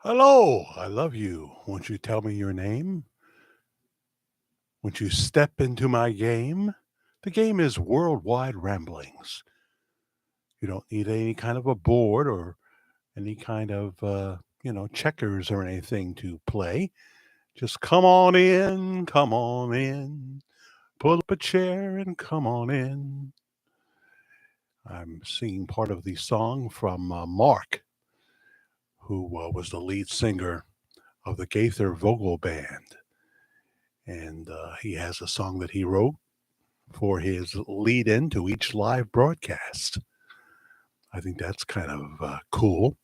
Hello, I love you. Won't you tell me your name? Won't you step into my game? The game is Worldwide Ramblings. You don't need any kind of a board or any kind of, checkers or anything to play. Just come on in, come on in. Pull up a chair and come on in. I'm singing part of the song from Mark, who was the lead singer of the Gaither Vogel Band. And he has a song that he wrote for his lead in to each live broadcast. I think that's kind of cool.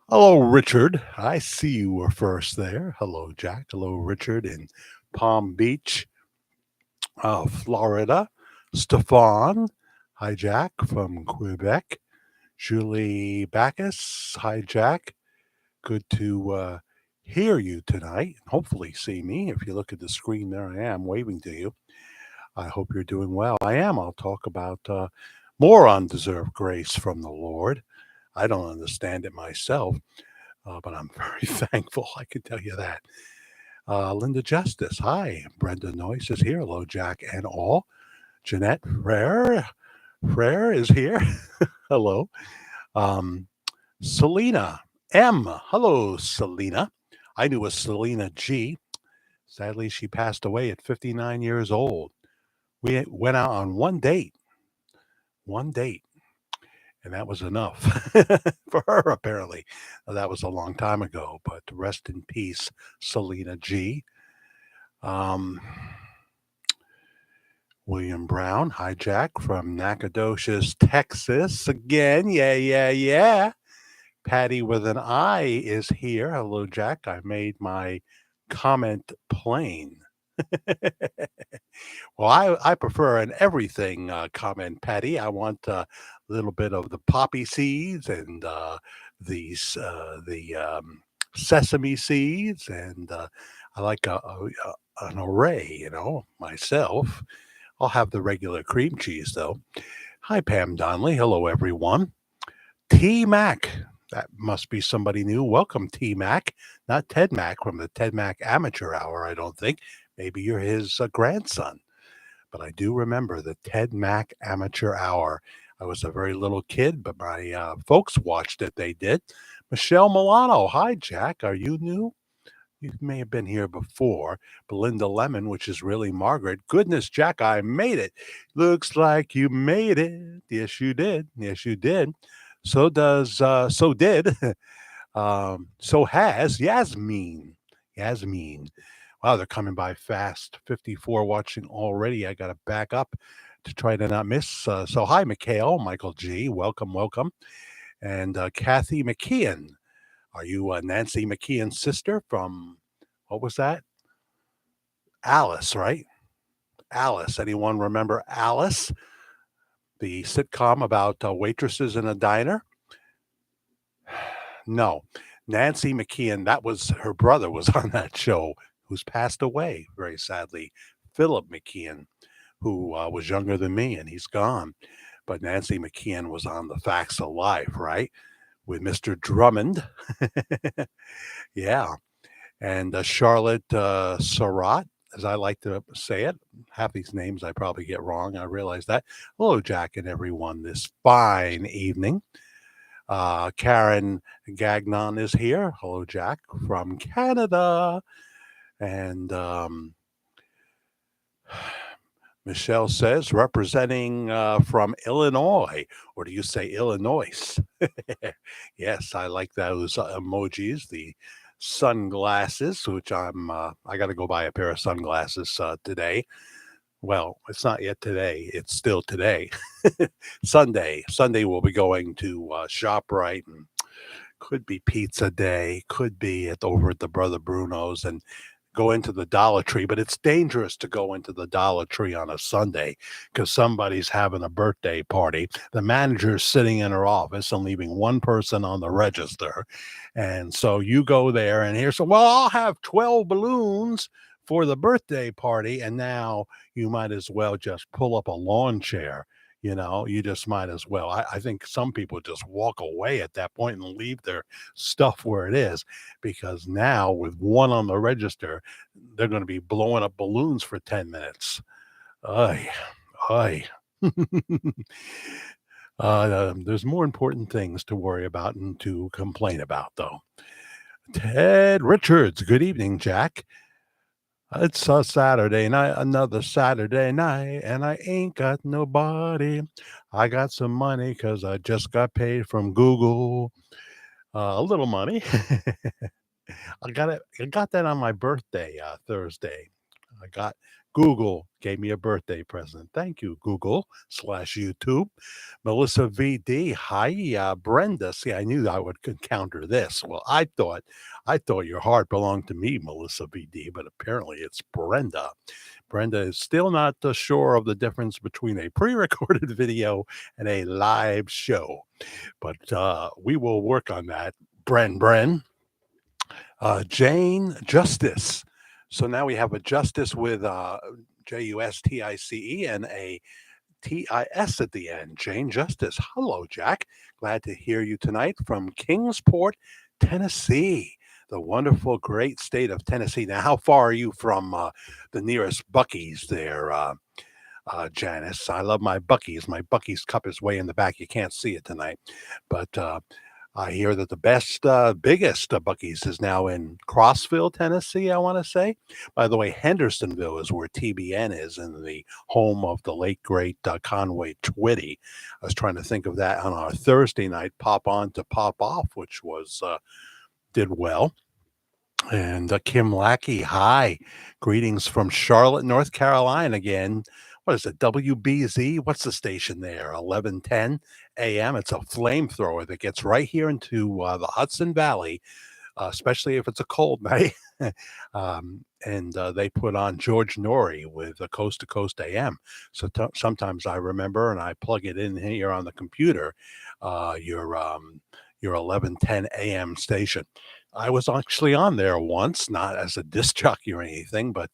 Hello, Richard. I see you were first there. Hello, Jack. Hello, Richard in Palm Beach, Florida. Stefan. Hi, Jack from Quebec. Julie Bacchus. Hi, Jack. Good to hear you tonight. Hopefully, see me. If you look at the screen, there I am waving to you. I hope you're doing well. I am. I'll talk about more undeserved grace from the Lord. I don't understand it myself, but I'm very thankful. I can tell you that. Linda Justice, hi. Brenda Noyce is here. Hello, Jack and all. Jeanette Frere is here. Hello. Um, Selena M. Hello, Selena. I knew a Selena G. Sadly, she passed away at 59 years old. We went out on one date, and that was enough for her, apparently. That was a long time ago, but rest in peace, Selena G. Um, William Brown, hi, Jack, from Nacogdoches, Texas. Again, yeah, yeah, yeah. Patty with an I is here. Hello, Jack. I made my comment plain. Well, I prefer an everything comment, Patty. I want a little bit of the poppy seeds and the sesame seeds, and I like an array. Myself. I'll have the regular cream cheese though. Hi, Pam Donnelly. Hello, everyone. T Mac. That must be somebody new. Welcome, T Mac. Not Ted Mac from the Ted Mac Amateur Hour. I don't think. Maybe you're his grandson, but I do remember the Ted Mack Amateur Hour. I was a very little kid, but my folks watched it. They did. Michelle Milano. Hi, Jack. Are you new? You may have been here before. Belinda Lemon, which is really Margaret. Goodness, Jack, I made it. Looks like you made it. Yes, you did. Yes, you did. So did, so has Yasmin. Yasmin. Wow, they're coming by fast. 54 watching already. I got to back up to try to not miss. So, hi, Mikhail, Michael G. Welcome, welcome. And Kathy McKeon. Are you Nancy McKeon's sister from, what was that? Alice, right? Alice. Anyone remember Alice, the sitcom about waitresses in a diner? No. Nancy McKeon, that was her brother was on that show, who's passed away very sadly. Philip McKeon, who was younger than me, and he's gone. But Nancy McKeon was on The Facts of Life, right? With Mr. Drummond. Yeah. And Charlotte Surratt, as I like to say it. Half these names I probably get wrong. I realize that. Hello, Jack and everyone, this fine evening. Karen Gagnon is here. Hello, Jack, from Canada. And Michelle says, representing from Illinois, or do you say Illinois? Yes, I like those emojis. The sunglasses, which I got to go buy a pair of sunglasses today. Well, it's not yet today. It's still today. Sunday, we'll be going to ShopRite, and could be pizza day, could be over at the Brother Bruno's, and go into the Dollar Tree. But it's dangerous to go into the Dollar Tree on a Sunday because somebody's having a birthday party. The manager's sitting in her office and leaving one person on the register. And so you go there and here's, well, I'll have 12 balloons for the birthday party. And now you might as well just pull up a lawn chair. You just might as well. I think some people just walk away at that point and leave their stuff where it is because now with one on the register, they're going to be blowing up balloons for 10 minutes. Ay, ay. There's more important things to worry about and to complain about, though. Ted Richards, good evening, Jack. It's a Saturday night, another Saturday night, and I ain't got nobody. I got some money because I just got paid from Google. A little money. I got it. I got that on my birthday, Thursday. I got Google gave me a birthday present. Thank you, Google slash YouTube. Melissa VD. Hi, Brenda. See, I knew I would encounter this. Well, I thought your heart belonged to me, Melissa VD, but apparently it's Brenda. Brenda is still not sure of the difference between a pre-recorded video and a live show, but we will work on that. Bren. Jane Justice. So now we have a Justice with Justice and a TIS at the end. Jane Justice. Hello, Jack. Glad to hear you tonight from Kingsport, Tennessee, the wonderful, great state of Tennessee. Now, how far are you from the nearest Buc-ee's there, Janice? I love my Buc-ee's. My Buc-ee's cup is way in the back. You can't see it tonight. But I hear that the biggest Buc-ee's is now in Crossville, Tennessee, I want to say. By the way, Hendersonville is where TBN is, in the home of the late, great Conway Twitty. I was trying to think of that on our Thursday night Pop On to Pop Off, which was did well. And Kim Lackey, hi. Greetings from Charlotte, North Carolina again. What is it, WBZ? What's the station there? 1110 a.m. It's a flamethrower that gets right here into the Hudson Valley, especially if it's a cold night. And they put on George Norrie with a Coast to Coast AM. So sometimes I remember and I plug it in here on the computer, your 1110 AM station. I was actually on there once, not as a disc jockey or anything, but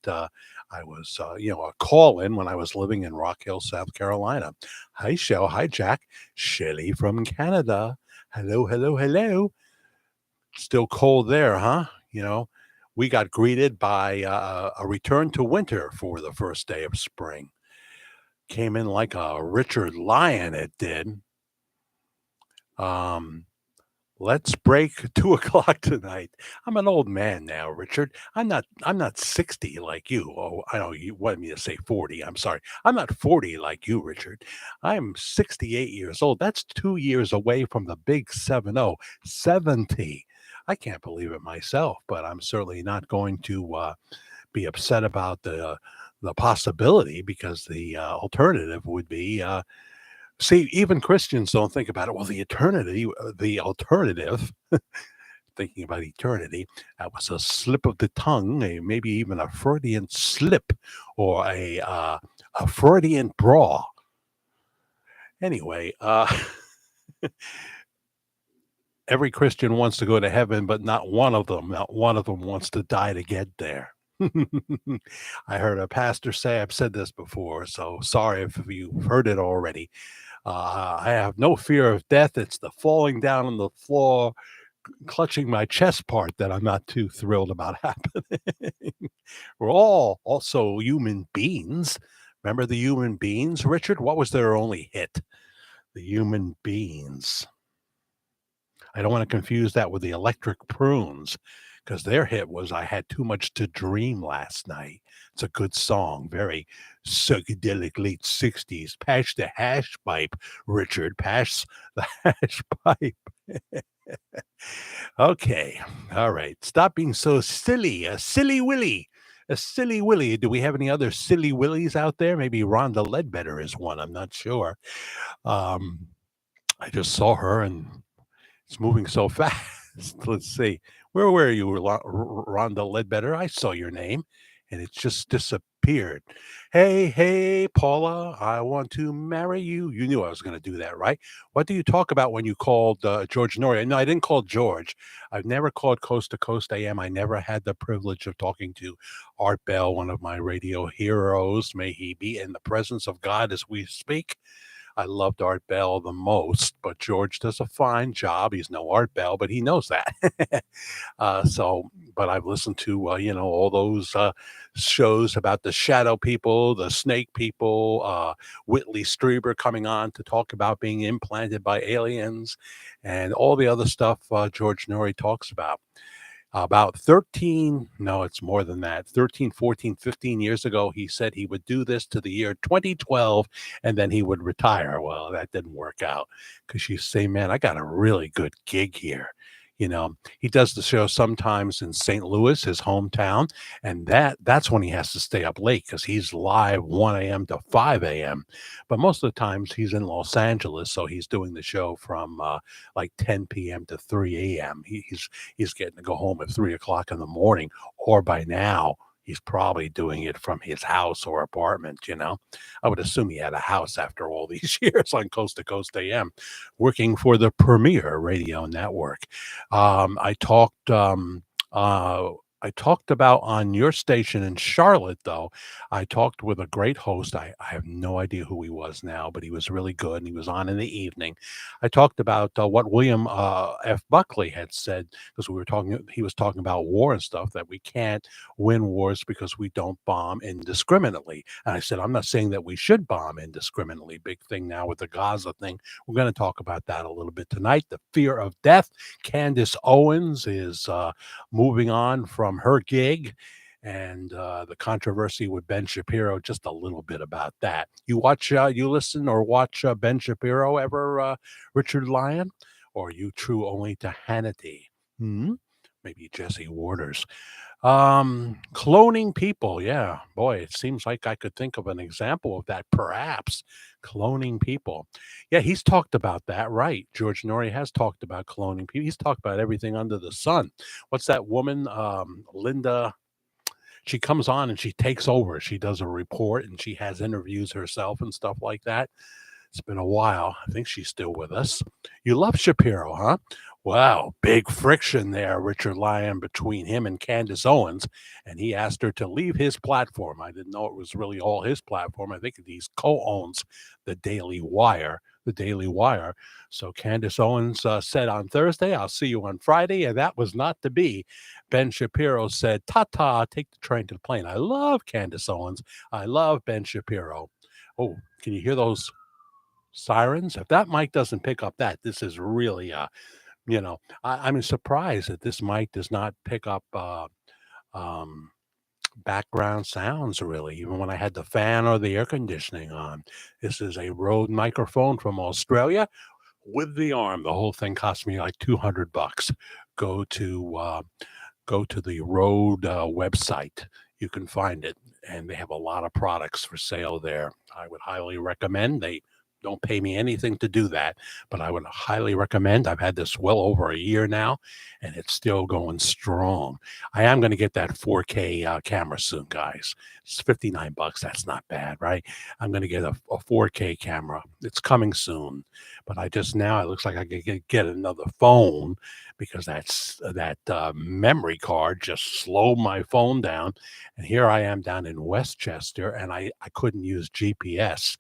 I was, a call in when I was living in Rock Hill, South Carolina. Hi, Shell. Hi, Jack. Shelly from Canada. Hello. Still cold there, huh? We got greeted by a return to winter for the first day of spring. Came in like a Richard Lion, it did. Let's break 2 o'clock tonight. I'm an old man now, Richard. I'm not 60 like you. Oh, I know you wanted me to say 40. I'm sorry. I'm not 40 like you, Richard. I'm 68 years old. That's 2 years away from the big 70. 70. I can't believe it myself, but I'm certainly not going to be upset about the possibility, because the alternative would be see, even Christians don't think about it. Well, the alternative, thinking about eternity, that was a slip of the tongue, maybe even a Freudian slip, or a Freudian brawl. Anyway, every Christian wants to go to heaven, but not one of them wants to die to get there. I heard a pastor say, I've said this before, so sorry if you've heard it already. I have no fear of death. It's the falling down on the floor, clutching my chest part, that I'm not too thrilled about happening. We're all also human beings. Remember the Human Beings, Richard? What was their only hit? The Human Beings. I don't want to confuse that with the Electric Prunes, because their hit was I Had Too Much to Dream Last Night. It's a good song, very psychedelic late 60s. Pass the hash pipe, Richard. Pass the hash pipe. Okay. All right. Stop being so silly. A silly Willy. A silly Willy. Do we have any other silly Willies out there? Maybe Rhonda Ledbetter is one. I'm not sure. I just saw her and it's moving so fast. Let's see. Where were you, Rhonda Ledbetter? I saw your name, and it just disappeared. Hey, Paula, I want to marry you. You knew I was going to do that, right? What do you talk about when you called George Norrie? No, I didn't call George. I've never called Coast to Coast AM. I never had the privilege of talking to Art Bell, one of my radio heroes. May he be in the presence of God as we speak. I loved Art Bell the most, but George does a fine job. He's no Art Bell, but he knows that. But I've listened to, all those shows about the shadow people, the snake people, Whitley Strieber coming on to talk about being implanted by aliens, and all the other stuff George Norrie talks about 13, no, it's more than that, 13, 14, 15 years ago, he said he would do this to the year 2012 and then he would retire. Well, that didn't work out because you say, man, I got a really good gig here. He does the show sometimes in St. Louis, his hometown, and that's when he has to stay up late because he's live 1 a.m. to 5 a.m. But most of the times he's in Los Angeles, so he's doing the show from like 10 p.m. to 3 a.m. He's getting to go home at 3 o'clock in the morning, or by now he's probably doing it from his house or apartment. I would assume he had a house after all these years on Coast to Coast AM, working for the premier radio network. Um, I talked. Uh, I talked about on your station in Charlotte, though. I talked with a great host. I have no idea who he was now, but he was really good, and he was on in the evening. I talked about what William F. Buckley had said because we were talking. He was talking about war and stuff, that we can't win wars because we don't bomb indiscriminately. And I said, I'm not saying that we should bomb indiscriminately. Big thing now with the Gaza thing. We're going to talk about that a little bit tonight. The fear of death. Candace Owens is moving on from her gig. And the controversy with Ben Shapiro, just a little bit about that. You listen or watch Ben Shapiro ever, Richard Lyon? Or are you true only to Hannity? Hmm? Maybe Jesse Waters. Cloning people. Yeah, boy, it seems like I could think of an example of that, perhaps. Cloning people. Yeah, he's talked about that, right? George Norrie has talked about cloning people. He's talked about everything under the sun. What's that woman, Linda? She comes on and she takes over. She does a report and she has interviews herself and stuff like that. It's been a while. I think she's still with us. You love Shapiro, huh? Wow, big friction there, Richard Lyon, between him and Candace Owens. And he asked her to leave his platform. I didn't know it was really all his platform. I think he's co owns the Daily Wire. The Daily Wire. So Candace Owens said on Thursday, I'll see you on Friday. And that was not to be. Ben Shapiro said, ta ta, take the train to the plane. I love Candace Owens. I love Ben Shapiro. Oh, can you hear those sirens? If that mic doesn't pick up that, this is really I'm surprised that this mic does not pick up um background sounds, really, even when I had the fan or the air conditioning on. This is a Rode microphone from Australia with the arm. The whole thing cost me like $200. Go to go to the Rode website. You can find it, and they have a lot of products for sale there. I would highly recommend. They don't pay me anything to do that, but I would highly recommend. I've had this well over a year now, and it's still going strong. I am going to get that 4K camera soon, guys. It's $59. That's not bad, right? I'm going to get a 4K camera. It's coming soon, but I just now it looks like I could get another phone because that memory card just slowed my phone down. And here I am down in Westchester, and I couldn't use GPS,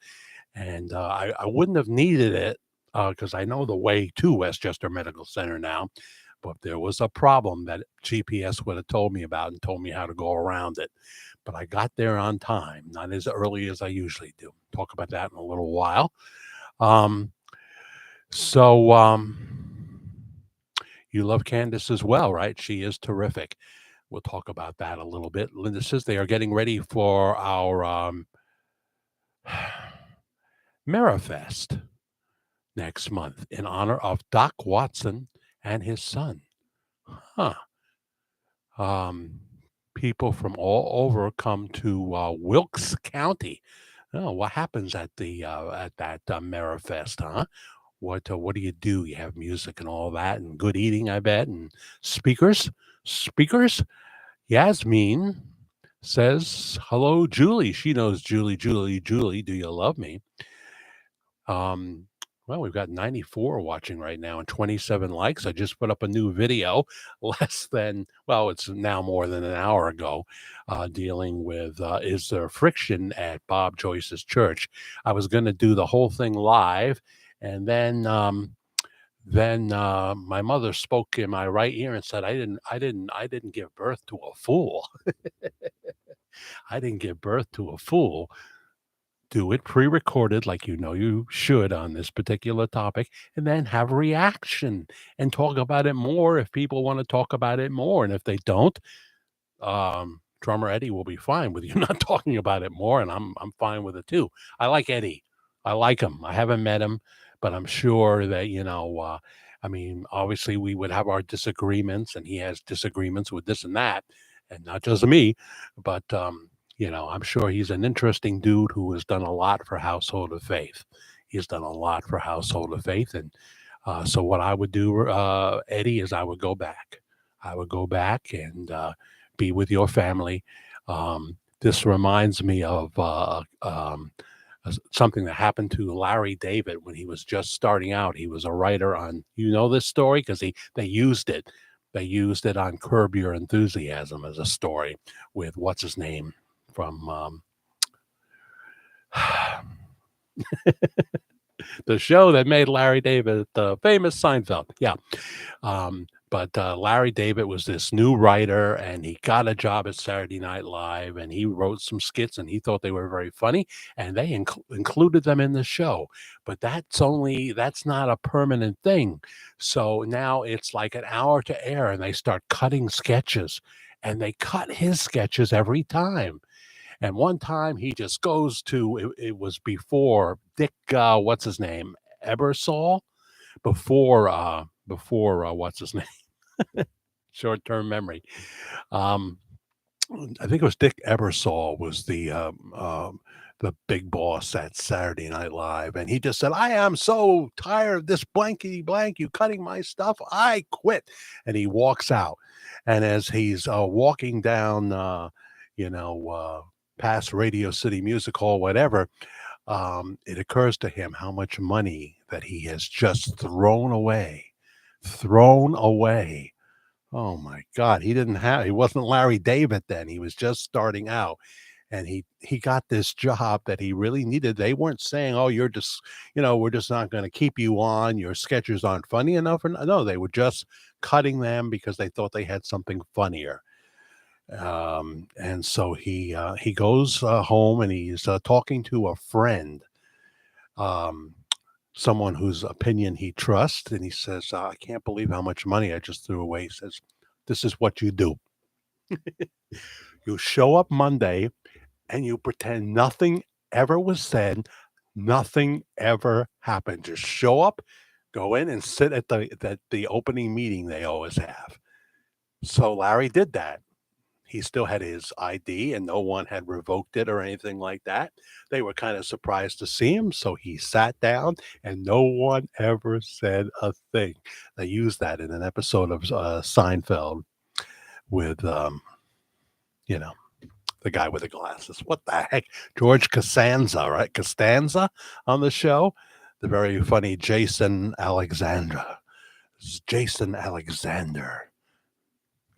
and I wouldn't have needed it because I know the way to Westchester Medical Center now. But there was a problem that GPS would have told me about and told me how to go around it. But I got there on time, not as early as I usually do. Talk about that in a little while. Um, so you love Candace as well, right? She is terrific. We'll talk about that a little bit. Linda says they are getting ready for our Merrifest next month in honor of Doc Watson and his son. Huh. Um, People from all over come to Wilkes County. Oh, what happens at the at that Merrifest, huh? What do you do? You have music and all that, and good eating, I bet, and speakers. Speakers. Yasmin says, "Hello, Julie." She knows Julie. Julie. Julie. Do you love me? Um, Well, we've got 94 watching right now and 27 likes. I just put up a new video less than, well, it's now more than an hour ago, dealing with is there friction at Bob Joyce's church? I was going to do the whole thing live, and then my mother spoke in my right ear and said, I didn't give birth to a fool. I didn't give birth to a fool. Do it pre-recorded like you know you should on this particular topic, and then have a reaction and talk about it more if people want to talk about it more. And if they don't, drummer Eddie will be fine with you not talking about it more, and I'm fine with it too. I like Eddie. I like him. I haven't met him, but I'm sure that I mean, obviously we would have our disagreements, and he has disagreements with this and that, and not just me, but I'm sure he's an interesting dude who has done a lot for Household of Faith. He's done a lot for Household of Faith, and so what I would do, Eddie, is I would go back. I would go back and be with your family. This reminds me of something that happened to Larry David when he was just starting out. He was a writer on, you know, this story because they used it. They used it on Curb Your Enthusiasm as a story with what's his name from the show that made Larry David the famous Seinfeld. Yeah. But Larry David was this new writer, and he got a job at Saturday Night Live, and he wrote some skits, and he thought they were very funny, and they included them in the show. But that's not a permanent thing. So now it's like an hour to air, and they start cutting sketches, and they cut his sketches every time. And one time he just goes to it was before Dick, what's his name, Ebersol, before what's his name, short term memory. Um, I think it was Dick Ebersol was the big boss at Saturday Night Live, and he just said, "I am so tired of this blankety blank, you cutting my stuff. I quit." And he walks out, and as he's walking down, you know, past Radio City Music Hall, whatever, it occurs to him how much money that he has just thrown away. Oh my God, he wasn't Larry David then. He was just starting out, and he got this job that he really needed. They weren't saying, "Oh, you're just, we're just not going to keep you on. Your sketches aren't funny enough." Or no, they were just cutting them because they thought they had something funnier. And so he goes home, and he's talking to a friend, um, someone whose opinion he trusts, and he says, "I can't believe how much money I just threw away." He says, "This is what you do. You show up Monday and you pretend nothing ever was said, nothing ever happened. Just show up, go in and sit at the opening meeting they always have." So Larry did that. He still had his ID, and no one had revoked it or anything like that. They were kind of surprised to see him, so he sat down, and no one ever said a thing. They used that in an episode of Seinfeld with, you know, the guy with the glasses. What the heck? George Costanza, right? Costanza on the show. The very funny Jason Alexander. Jason Alexander.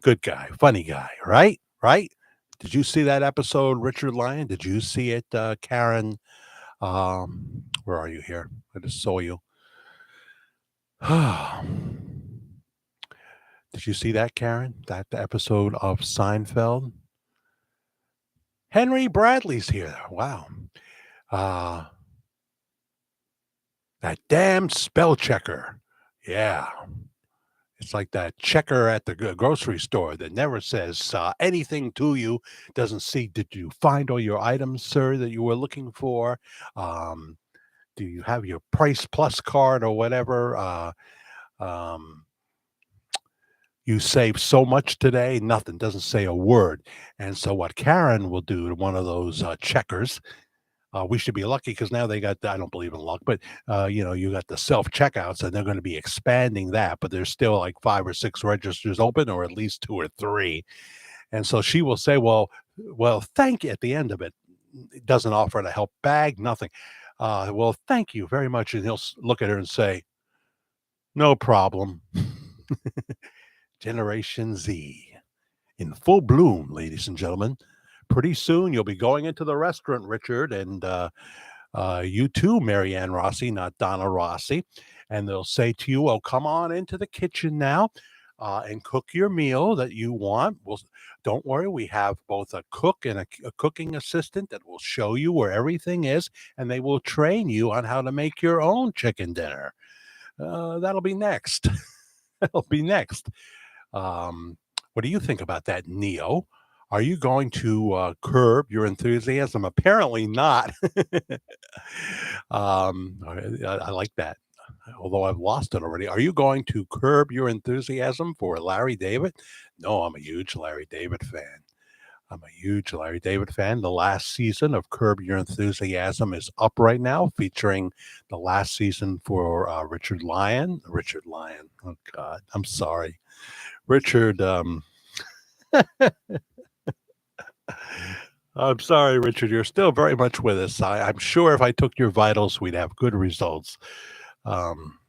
Good guy, funny guy, right? Right? Did you see that episode, Richard Lyon? Did you see it, Karen? Where are you here? I just saw you. Did you see that, Karen? That episode of Seinfeld? Henry Bradley's here. Wow. Uh, that damn spell checker. Yeah. It's like that checker at the grocery store that never says anything to you, doesn't see, "Did you find all your items, sir, that you were looking for? Um, do you have your Price Plus card or whatever? Um, you saved so much today." Nothing, doesn't say a word. And so what Karen will do to one of those checkers, we should be lucky because now they got, I don't believe in luck, but you got the self checkouts, and they're going to be expanding that, but there's still like 5 or 6 registers open, or at least 2 or 3. And so she will say, well, thank you at the end of it. It doesn't offer a help bag, nothing. Well, thank you very much. And he'll look at her and say, no problem. Generation Z in full bloom, ladies and gentlemen. Pretty soon you'll be going into the restaurant, Richard, and you too, Marianne Rossi, not Donna Rossi. And they'll say to you, oh, come on into the kitchen now and cook your meal that you want. Well, don't worry, we have both a cook and a cooking assistant that will show you where everything is, and they will train you on how to make your own chicken dinner. That'll be next. That'll be next. Um, what do you think about that, Neo? Are you going to curb your enthusiasm? Apparently not. I like that, although I've lost it already. Are you going to curb your enthusiasm for Larry David? No, I'm a huge Larry David fan. I'm a huge Larry David fan. The last season of Curb Your Enthusiasm is up right now, featuring the last season for Richard Lyon. Richard Lyon. Oh God, I'm sorry, Richard. I'm sorry, Richard. You're still very much with us. I'm sure if I took your vitals, we'd have good results. Um,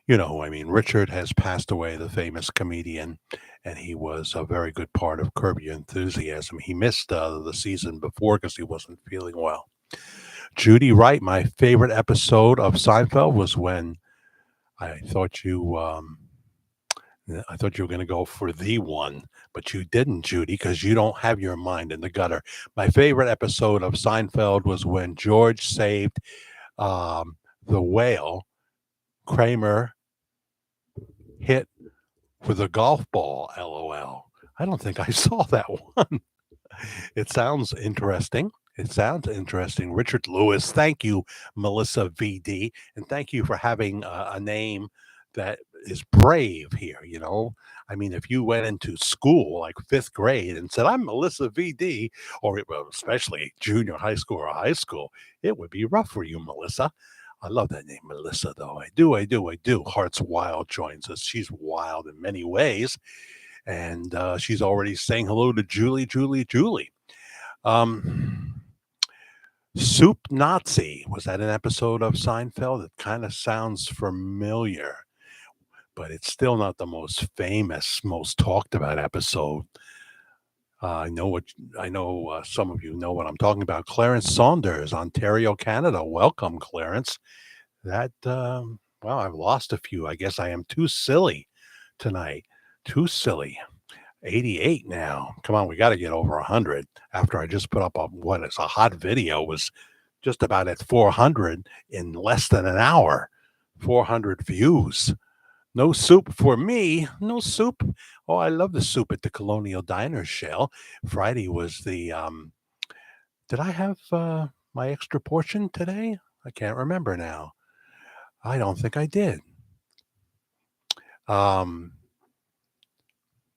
I mean, Richard has passed away, the famous comedian, and he was a very good part of Curb Your Enthusiasm. He missed the season before because he wasn't feeling well. Judy Wright, my favorite episode of Seinfeld was when I thought you I thought you were going to go for the one, but you didn't, Judy, because you don't have your mind in the gutter. My favorite episode of Seinfeld was when George saved the whale. Kramer hit with a golf ball. LOL. I don't think I saw that one. It sounds interesting. It sounds interesting. Richard Lewis, thank you, Melissa VD, and thank you for having a name that is brave here. I mean, if you went into school like fifth grade and said, I'm Melissa VD, or well, especially junior high school or high school, it would be rough for you, Melissa. I love that name, Melissa, though. I do, I do, I do. Hearts Wild joins us. She's wild in many ways. And she's already saying hello to Julie, Julie, Julie. Um, Soup Nazi, was that an episode of Seinfeld? It kind of sounds familiar, but it's still not the most famous, most talked about episode. I know. Some of you know what I'm talking about. Clarence Saunders, Ontario, Canada. Welcome, Clarence. Well, I've lost a few. I guess I am too silly tonight. Too silly. 88 now. Come on, we got to get over 100. After I just put up what is a hot video, was just about at 400 in less than an hour. 400 views. No soup for me. No soup. Oh, I love the soup at the Colonial Diner, Shell. Friday was the. Did I have my extra portion today? I can't remember now. I don't think I did. Um,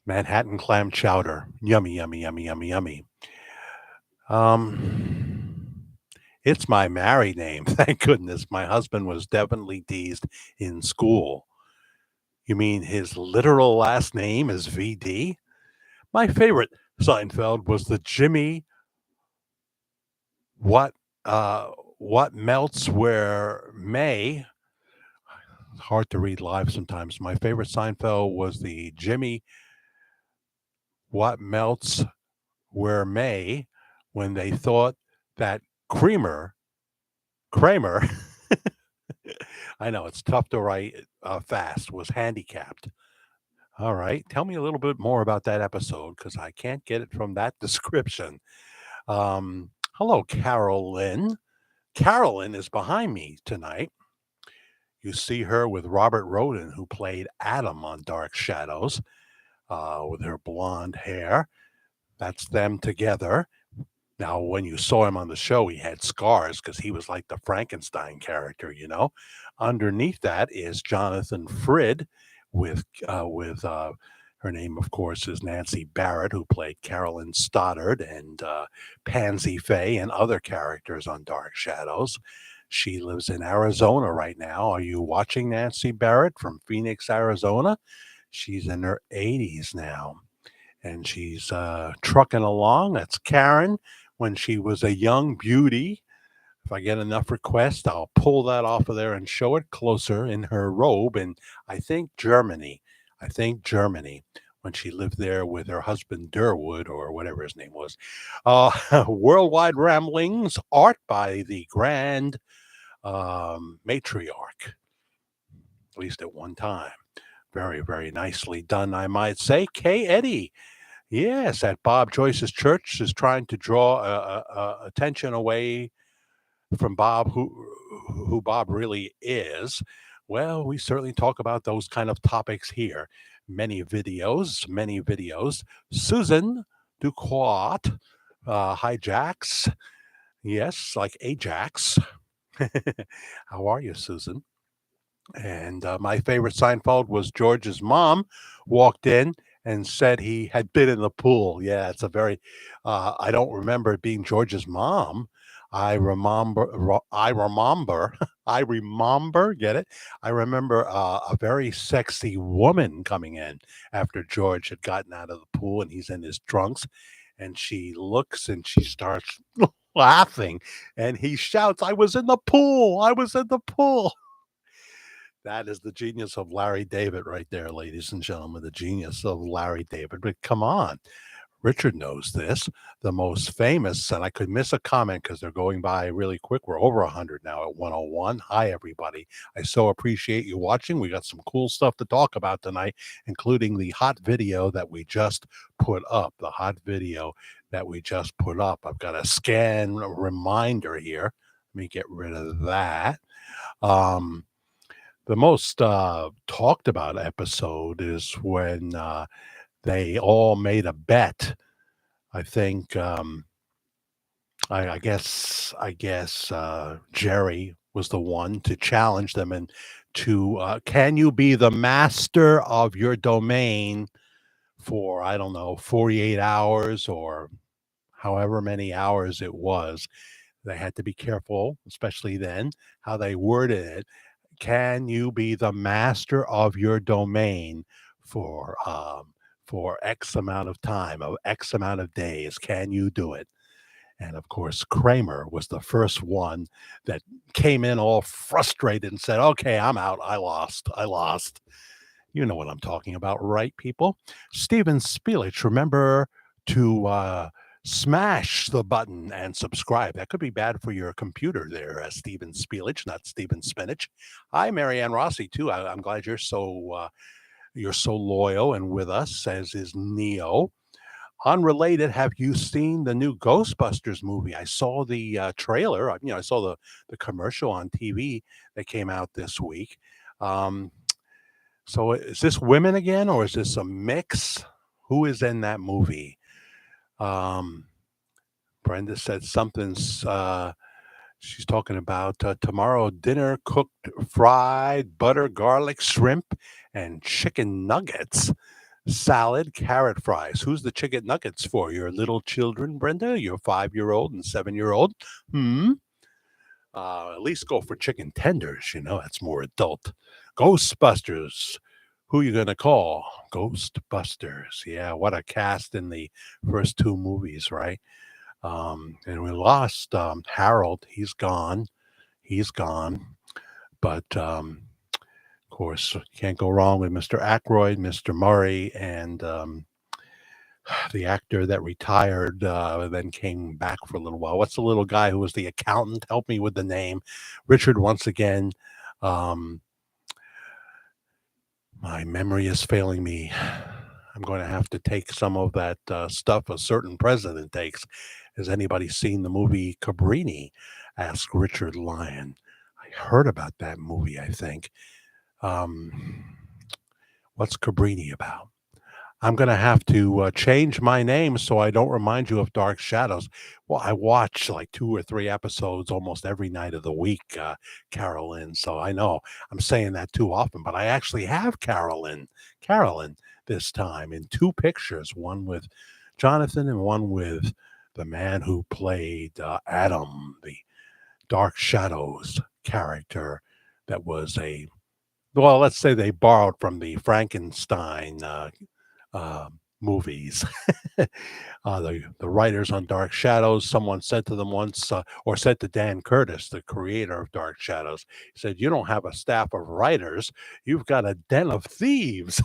Manhattan clam chowder. Yummy, yummy, yummy, yummy, yummy. It's my married name. Thank goodness. My husband was definitely teased in school. You mean his literal last name is VD? My favorite Seinfeld was the Jimmy what what melts where May. Hard to read live sometimes. My favorite Seinfeld was the Jimmy what melts where May, when they thought that Kramer, I know it's tough to write fast, was handicapped. All right. Tell me a little bit more about that episode because I can't get it from that description. Hello, Carolyn. Carolyn is behind me tonight. You see her with Robert Roden, who played Adam on Dark Shadows, with her blonde hair. That's them together. Now, when you saw him on the show, he had scars because he was like the Frankenstein character. Underneath that is Jonathan Frid with her name, of course, is Nancy Barrett, who played Carolyn Stoddard and Pansy Faye and other characters on Dark Shadows. She lives in Arizona right now. Are you watching Nancy Barrett from Phoenix, Arizona? She's in her 80s now, and she's trucking along. That's Karen when she was a young beauty. If I get enough requests, I'll pull that off of there and show it closer in her robe in, I think, Germany. I think Germany, when she lived there with her husband Durwood or whatever his name was. Worldwide Ramblings, art by the grand matriarch, at least at one time. Very, very nicely done, I might say. K. Eddie, yes, at Bob Joyce's church is trying to draw attention away from Bob, who Bob really is. Well, we certainly talk about those kind of topics here. Many videos, many videos. Susan Duquat hijacks. Yes, like Ajax. How are you, Susan? And my favorite Seinfeld was George's mom walked in and said he had been in the pool. Yeah, it's a very, I don't remember it being George's mom. I remember, I remember, get it? I remember a very sexy woman coming in after George had gotten out of the pool and he's in his trunks. And she looks and she starts laughing and he shouts, I was in the pool. I was in the pool. That is the genius of Larry David right there, ladies and gentlemen, the genius of Larry David. But come on, Richard knows this. The most famous, and I could miss a comment because they're going by really quick. We're over 100 now at 101. Hi, everybody. I so appreciate you watching. We got some cool stuff to talk about tonight, including the hot video that we just put up. The hot video that we just put up. I've got a scan reminder here. Let me get rid of that. The most talked about episode is when they all made a bet. I think I guess Jerry was the one to challenge them and to can you be the master of your domain for I don't know 48 hours or however many hours it was. They had to be careful, especially then, how they worded it. Can you be the master of your domain for X amount of time, of X amount of days? Can you do it? And of course, Kramer was the first one that came in all frustrated and said, "Okay, I'm out. I lost. I lost." You know what I'm talking about, right, people? Steven Spielich, remember to smash the button and subscribe. That could be bad for your computer there, Steven Spielich, not Steven Spinach. Hi, Marianne Rossi, too. I'm glad you're so loyal and with us, as is Neo. Unrelated, have you seen the new Ghostbusters movie? I saw the trailer. I saw the commercial on TV that came out this week. Um, so is this women again, or is this a mix? Who is in that movie? Um, Brenda said something's. She's talking about tomorrow dinner: cooked fried butter garlic shrimp and chicken nuggets, salad, carrot fries. Who's the chicken nuggets for? Your little children, Brenda? Your 5-year-old and 7-year-old? Hmm. At least go for chicken tenders. That's more adult. Ghostbusters. Who you gonna call? Ghostbusters. Yeah, what a cast in the first two movies, right? And we lost Harold. He's gone. He's gone. But of course, you can't go wrong with Mr. Aykroyd, Mr. Murray, and the actor that retired, then came back for a little while. What's the little guy who was the accountant? Help me with the name. Richard, once again. Um, my memory is failing me. I'm going to have to take some of that stuff a certain president takes. Has anybody seen the movie Cabrini? Asked Richard Lyon. I heard about that movie, I think. Um, what's Cabrini about? I'm going to have to change my name so I don't remind you of Dark Shadows. Well, I watch like 2 or 3 episodes almost every night of the week, Carolyn. So I know I'm saying that too often, but I actually have Carolyn this time in 2 pictures, one with Jonathan and one with the man who played Adam, the Dark Shadows character that was well, let's say they borrowed from the Frankenstein uh, movies. The writers on Dark Shadows, someone said to them once, or said to Dan Curtis, the creator of Dark Shadows, he said, "You don't have a staff of writers, you've got a den of thieves."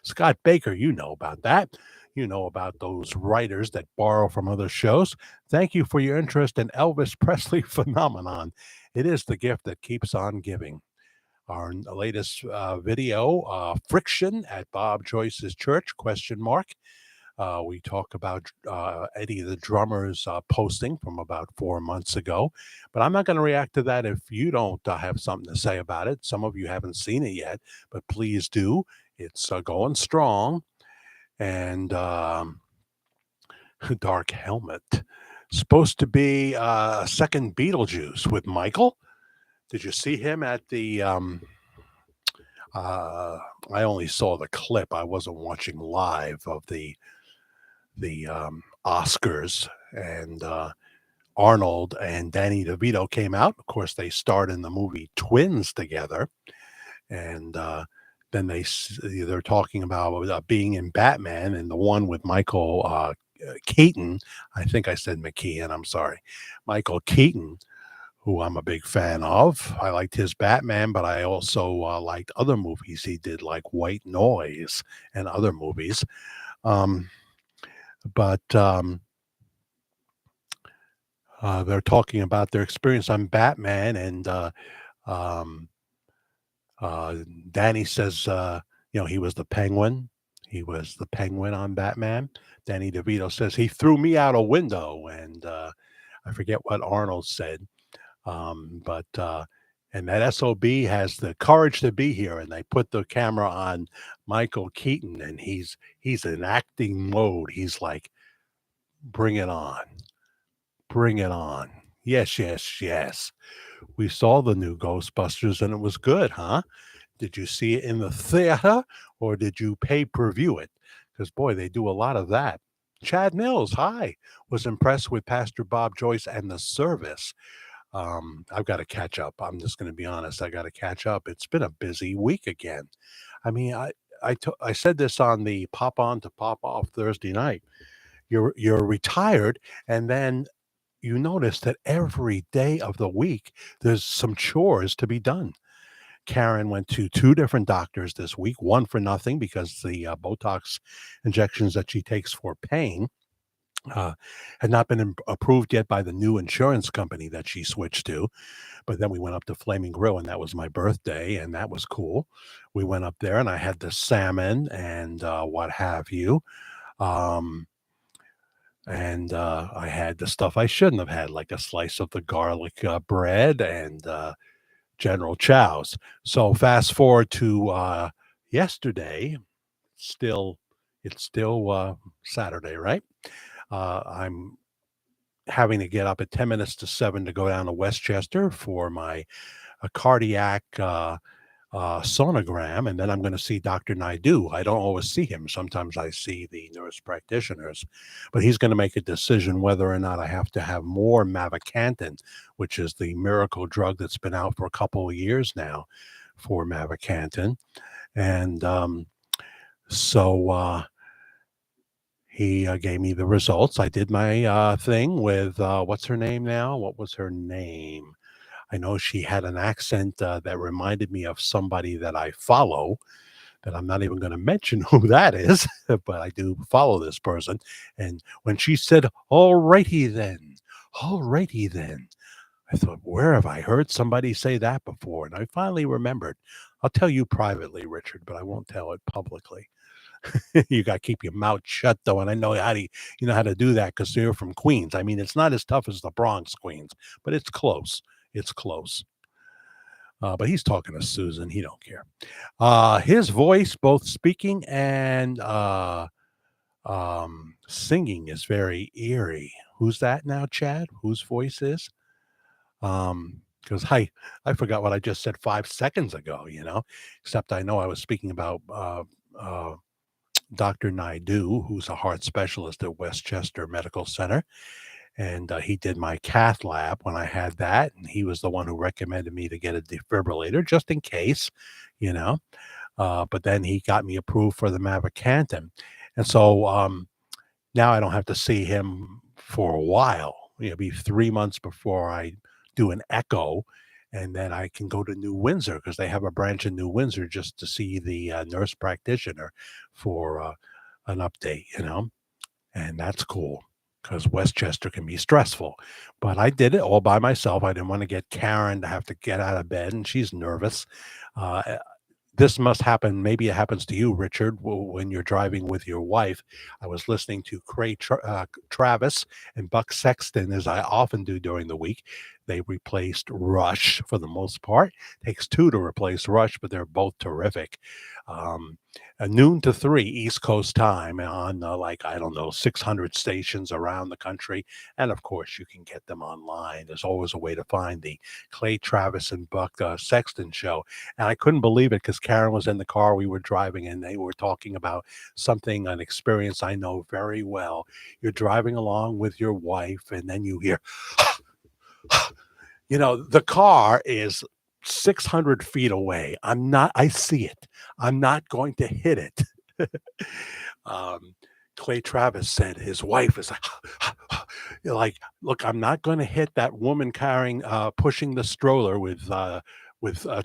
Scott Baker, you know about that. You know about those writers that borrow from other shows. Thank you for your interest in Elvis Presley phenomenon. It is the gift that keeps on giving. Our latest video, friction at Bob Joyce's church, question mark. We talk about Eddie the drummer's posting from about 4 months ago, but I'm not going to react to that if you don't have something to say about it. Some of you haven't seen it yet, but please do. It's going strong. And Dark Helmet. Supposed to be a second Beetlejuice with Michael. Did you see him at the uh, I only saw the clip. I wasn't watching live of the Oscars, and Arnold and Danny DeVito came out. Of course, they starred in the movie Twins together, and then they're talking about being in Batman, and the one with Michael Keaton. I think I said McKeon. I'm sorry, Michael Keaton, who I'm a big fan of. I liked his Batman, but I also liked other movies he did, like White Noise and other movies. Um, but they're talking about their experience on Batman, and um, uh, Danny says, he was the Penguin. He was the Penguin on Batman. Danny DeVito says he threw me out a window, and I forget what Arnold said. But and that SOB has the courage to be here, and they put the camera on Michael Keaton, and he's in acting mode. He's like, "Bring it on, bring it on." Yes, yes, yes. We saw the new Ghostbusters, and it was good, huh? Did you see it in the theater, or did you pay per view it? Because boy, they do a lot of that. Chad Mills, hi, was impressed with Pastor Bob Joyce and the service. I've got to catch up. I'm just going to be honest. I got to catch up. It's been a busy week again. I mean, I said this on the Pop On to Pop Off Thursday night. You're retired, and then you notice that every day of the week there's some chores to be done. Karen went to two different doctors this week. One for nothing because the Botox injections that she takes for pain uh, had not been approved yet by the new insurance company that she switched to. But then we went up to Flaming Grill, and that was my birthday, and that was cool. We went up there, and I had the salmon and what have you. Um, and I had the stuff I shouldn't have had, like a slice of the garlic bread and General Chow's. So fast forward to yesterday. Still, it's still Saturday, right? I'm having to get up at 10 minutes to 7 to go down to Westchester for my cardiac sonogram, and then I'm going to see Dr. Naidu. I don't always see him. Sometimes I see the nurse practitioners, but he's going to make a decision whether or not I have to have more mavacamten, which is the miracle drug that's been out for a couple of years now for mavacamten. And so he gave me the results. I did my thing with what's her name now? What was her name? I know she had an accent that reminded me of somebody that I follow, that I'm not even going to mention who that is, but I do follow this person. And when she said, all righty then, I thought, where have I heard somebody say that before? And I finally remembered. I'll tell you privately, Richard, but I won't tell it publicly. You got to keep your mouth shut, though. And I know you know how to do that because you're from Queens. I mean, it's not as tough as the Bronx, Queens, but it's close. It's close. But he's talking to Susan. He don't care. His voice, both speaking and singing, is very eerie. Who's that now, Chad? Whose voice is? Because I forgot what I just said 5 seconds ago. Except I know I was speaking about Dr. Naidu, who's a heart specialist at Westchester Medical Center. And he did my cath lab when I had that. And he was the one who recommended me to get a defibrillator just in case, you know. But then he got me approved for the mavacamten. And so now I don't have to see him for a while. It'll be 3 months before I do an echo, and then I can go to New Windsor because they have a branch in New Windsor just to see the nurse practitioner for an update, and that's cool because Westchester can be stressful. But I did it all by myself. I didn't want to get Karen to have to get out of bed, and she's nervous. Uh, this must happen. Maybe it happens to you, Richard, when you're driving with your wife. I was listening to Travis and Buck Sexton, as I often do during the week. They replaced Rush for the most part. Takes two to replace Rush, but they're both terrific. Um, Noon to 3 East Coast time on like, I don't know, 600 stations around the country. And of course, you can get them online. There's always a way to find the Clay Travis and Buck Sexton show. And I couldn't believe it because Karen was in the car we were driving and they were talking about something, an experience I know very well. You're driving along with your wife, and then you hear, the car is 600 feet away. I see it. I'm not going to hit it. um, Clay Travis said his wife is like, like, look, I'm not going to hit that woman carrying, pushing the stroller with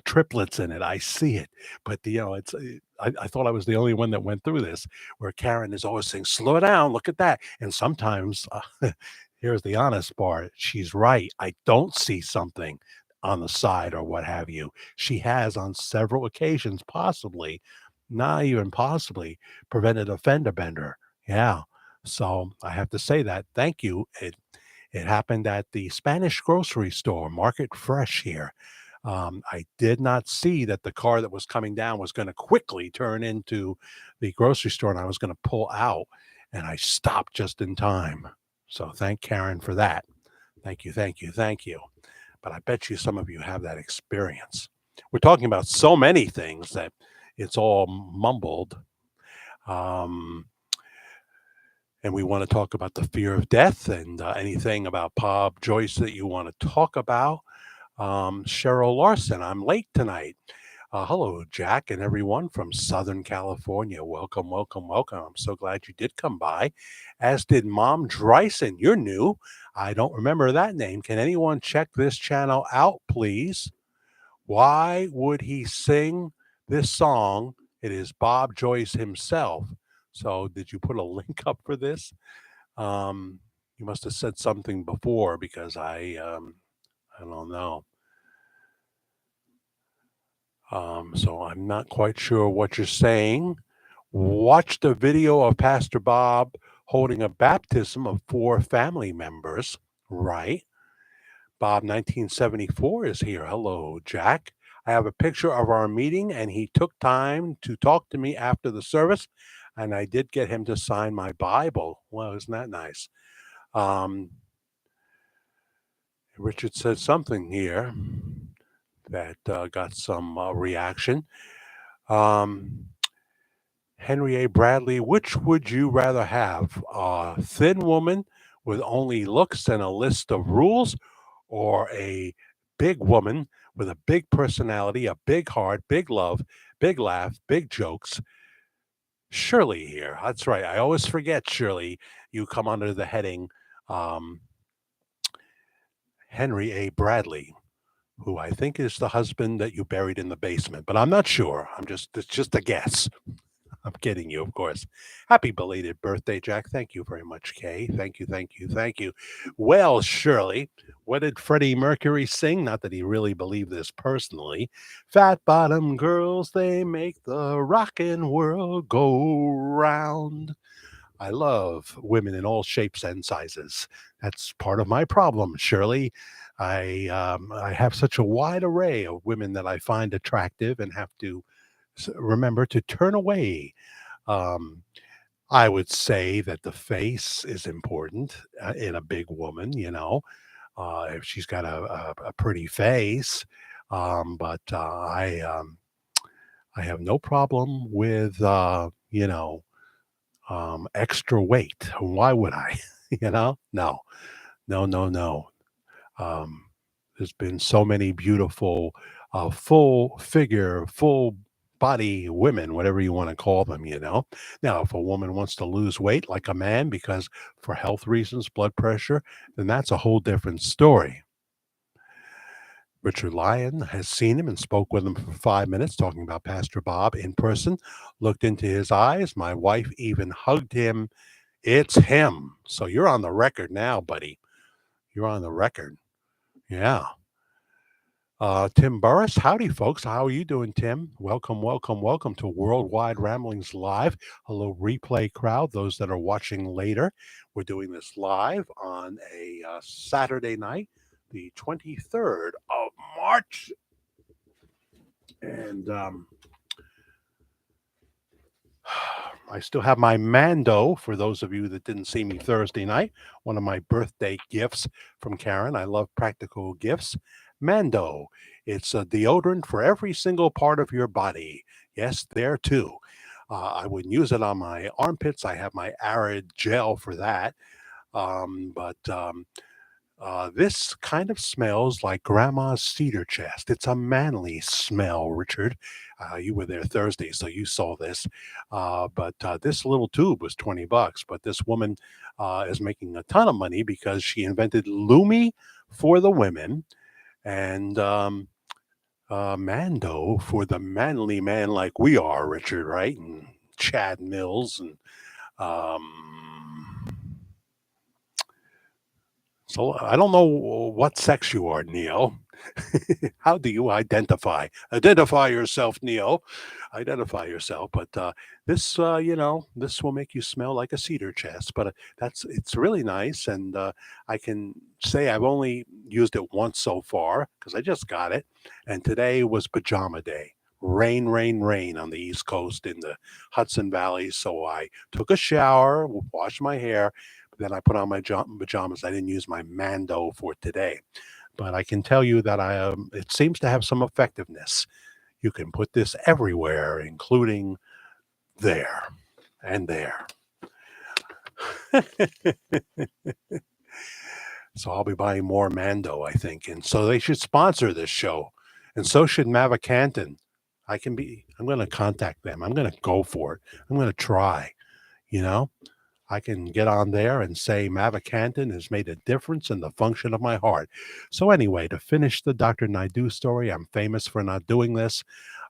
triplets in it. I see it, but it's. I thought I was the only one that went through this, where Karen is always saying, "Slow down, look at that," and sometimes, here's the honest part: she's right. I don't see something on the side or what have you. She has on several occasions, possibly, not even possibly, prevented a fender bender. Yeah. So I have to say that. Thank you. It happened at the Spanish grocery store, Market Fresh here. I did not see that the car that was coming down was going to quickly turn into the grocery store and I was going to pull out. And I stopped just in time. So thank Karen for that. Thank you, thank you, thank you. But I bet you some of you have that experience. We're talking about so many things that it's all mumbled. Um, and we want to talk about the fear of death and anything about Bob Joyce that you want to talk about. Cheryl Larson, I'm late tonight. Hello, Jack, and everyone from Southern California. Welcome, welcome, welcome. I'm so glad you did come by, as did Mom Dryson. You're new. I don't remember that name. Can anyone check this channel out, please? Why would he sing this song? It is Bob Joyce himself. So, did you put a link up for this? Um, you must have said something before because I don't know. So I'm not quite sure what you're saying. Watched a video of Pastor Bob holding a baptism of four family members. Right. Bob 1974 is here. Hello, Jack. I have a picture of our meeting, and he took time to talk to me after the service, and I did get him to sign my Bible. Well, isn't that nice? Um, Richard said something here that got some reaction. Um, Henry A. Bradley, which would you rather have? A thin woman with only looks and a list of rules, or a big woman with a big personality, a big heart, big love, big laugh, big jokes? Shirley here. That's right. I always forget, Shirley. You come under the heading um, Henry A. Bradley, who I think is the husband that you buried in the basement, but I'm not sure. It's just a guess. I'm kidding you, of course. Happy belated birthday, Jack. Thank you very much, Kay. Thank you, thank you, thank you. Well, Shirley, what did Freddie Mercury sing? Not that he really believed this personally. Fat bottom girls, they make the rockin' world go round. I love women in all shapes and sizes. That's part of my problem, Shirley. I have such a wide array of women that I find attractive and have to remember to turn away. um, I would say that the face is important in a big woman, if she's got a pretty face. But I have no problem with, extra weight. Why would I? No, no, no, no. There's been so many beautiful, full figure, full body women, whatever you want to call them. Now, if a woman wants to lose weight like a man because for health reasons, blood pressure, then that's a whole different story. Richard Lyon has seen him and spoke with him for 5 minutes, talking about Pastor Bob in person, looked into his eyes. My wife even hugged him. It's him. So you're on the record now, buddy. You're on the record. Yeah. Tim Burris, howdy, folks. How are you doing, Tim? Welcome, welcome, welcome to Worldwide Ramblings Live. Hello, replay crowd, those that are watching later. We're doing this live on a Saturday night, the 23rd of March. And I still have my Mando for those of you that didn't see me Thursday night. One of my birthday gifts from Karen. I love practical gifts. Mando. It's a deodorant for every single part of your body. Yes, there too. I wouldn't use it on my armpits. I have my Arid gel for that. But this kind of smells like grandma's cedar chest. It's a manly smell, Richard. You were there Thursday, so you saw this. But this little tube was $20. But this woman is making a ton of money because she invented Lumi for the women and Mando for the manly man like we are, Richard, right? And Chad Mills and um, so I don't know what sex you are, Neil. How do you identify? Identify yourself, Neil. Identify yourself. But this will make you smell like a cedar chest. But it's really nice, and I can say I've only used it once so far because I just got it, and today was pajama day. Rain, rain, rain on the East Coast in the Hudson Valley. So I took a shower, washed my hair, then I put on my pajamas. I didn't use my Mando for today, but I can tell you that it seems to have some effectiveness. You can put this everywhere, including there and there. So I'll be buying more Mando, I think, and so they should sponsor this show, and so should Mavacanton. I'm going to contact them. I'm going to go for it. I'm going to try. You know. I can get on there and say Mavacanton has made a difference in the function of my heart. So anyway, to finish the Dr. Naidu story, I'm famous for not doing this.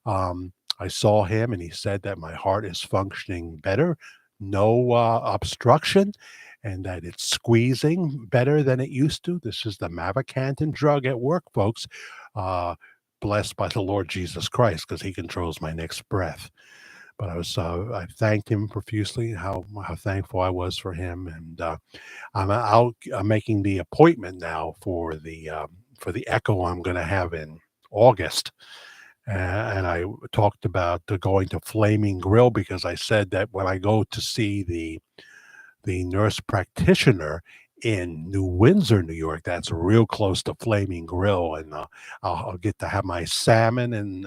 I saw him and he said that my heart is functioning better, no obstruction, and that it's squeezing better than it used to. This is the Mavacanton drug at work, folks. Uh, Blessed by the Lord Jesus Christ, because he controls my next breath. But I thanked him profusely, how thankful I was for him, and I'm out making the appointment now for the echo I'm going to have in August. And I talked about going to Flaming Grill because I said that when I go to see the nurse practitioner in New Windsor, New York, that's real close to Flaming Grill, and I'll get to have my salmon and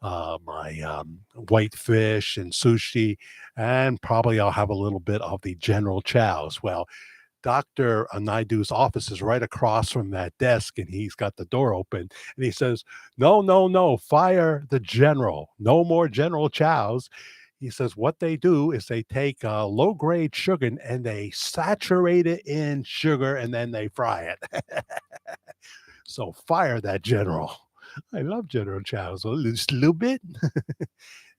my whitefish and sushi, and probably I'll have a little bit of the General Chow's. Well, Dr. Naidu's office is right across from that desk, and he's got the door open, and he says, "No, no, no, fire the general. No more General Chow's." He says what they do is they take low grade sugar and they saturate it in sugar and then they fry it. So fire that general. I love General Chow's. Just a little bit.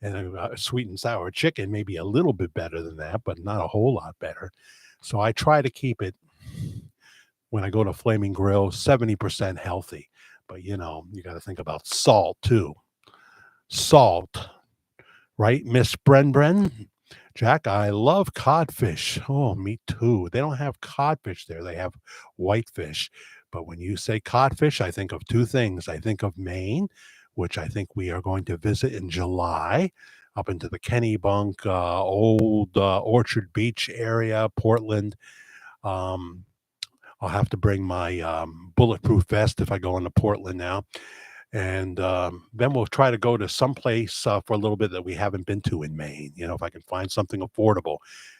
And sweet and sour chicken, maybe a little bit better than that, but not a whole lot better. So I try to keep it when I go to Flaming Grill 70% healthy. But you got to think about salt too. Salt, right, Miss Bren? Jack, I love codfish. Oh, me too. They don't have codfish there. They have whitefish. But when you say codfish, I think of two things. I think of Maine, which I think we are going to visit in July, up into the Kennebunk, old Orchard Beach area, Portland. Um, I'll have to bring my bulletproof vest if I go into Portland now. And then we'll try to go to some place for a little bit that we haven't been to in Maine. If I can find something affordable,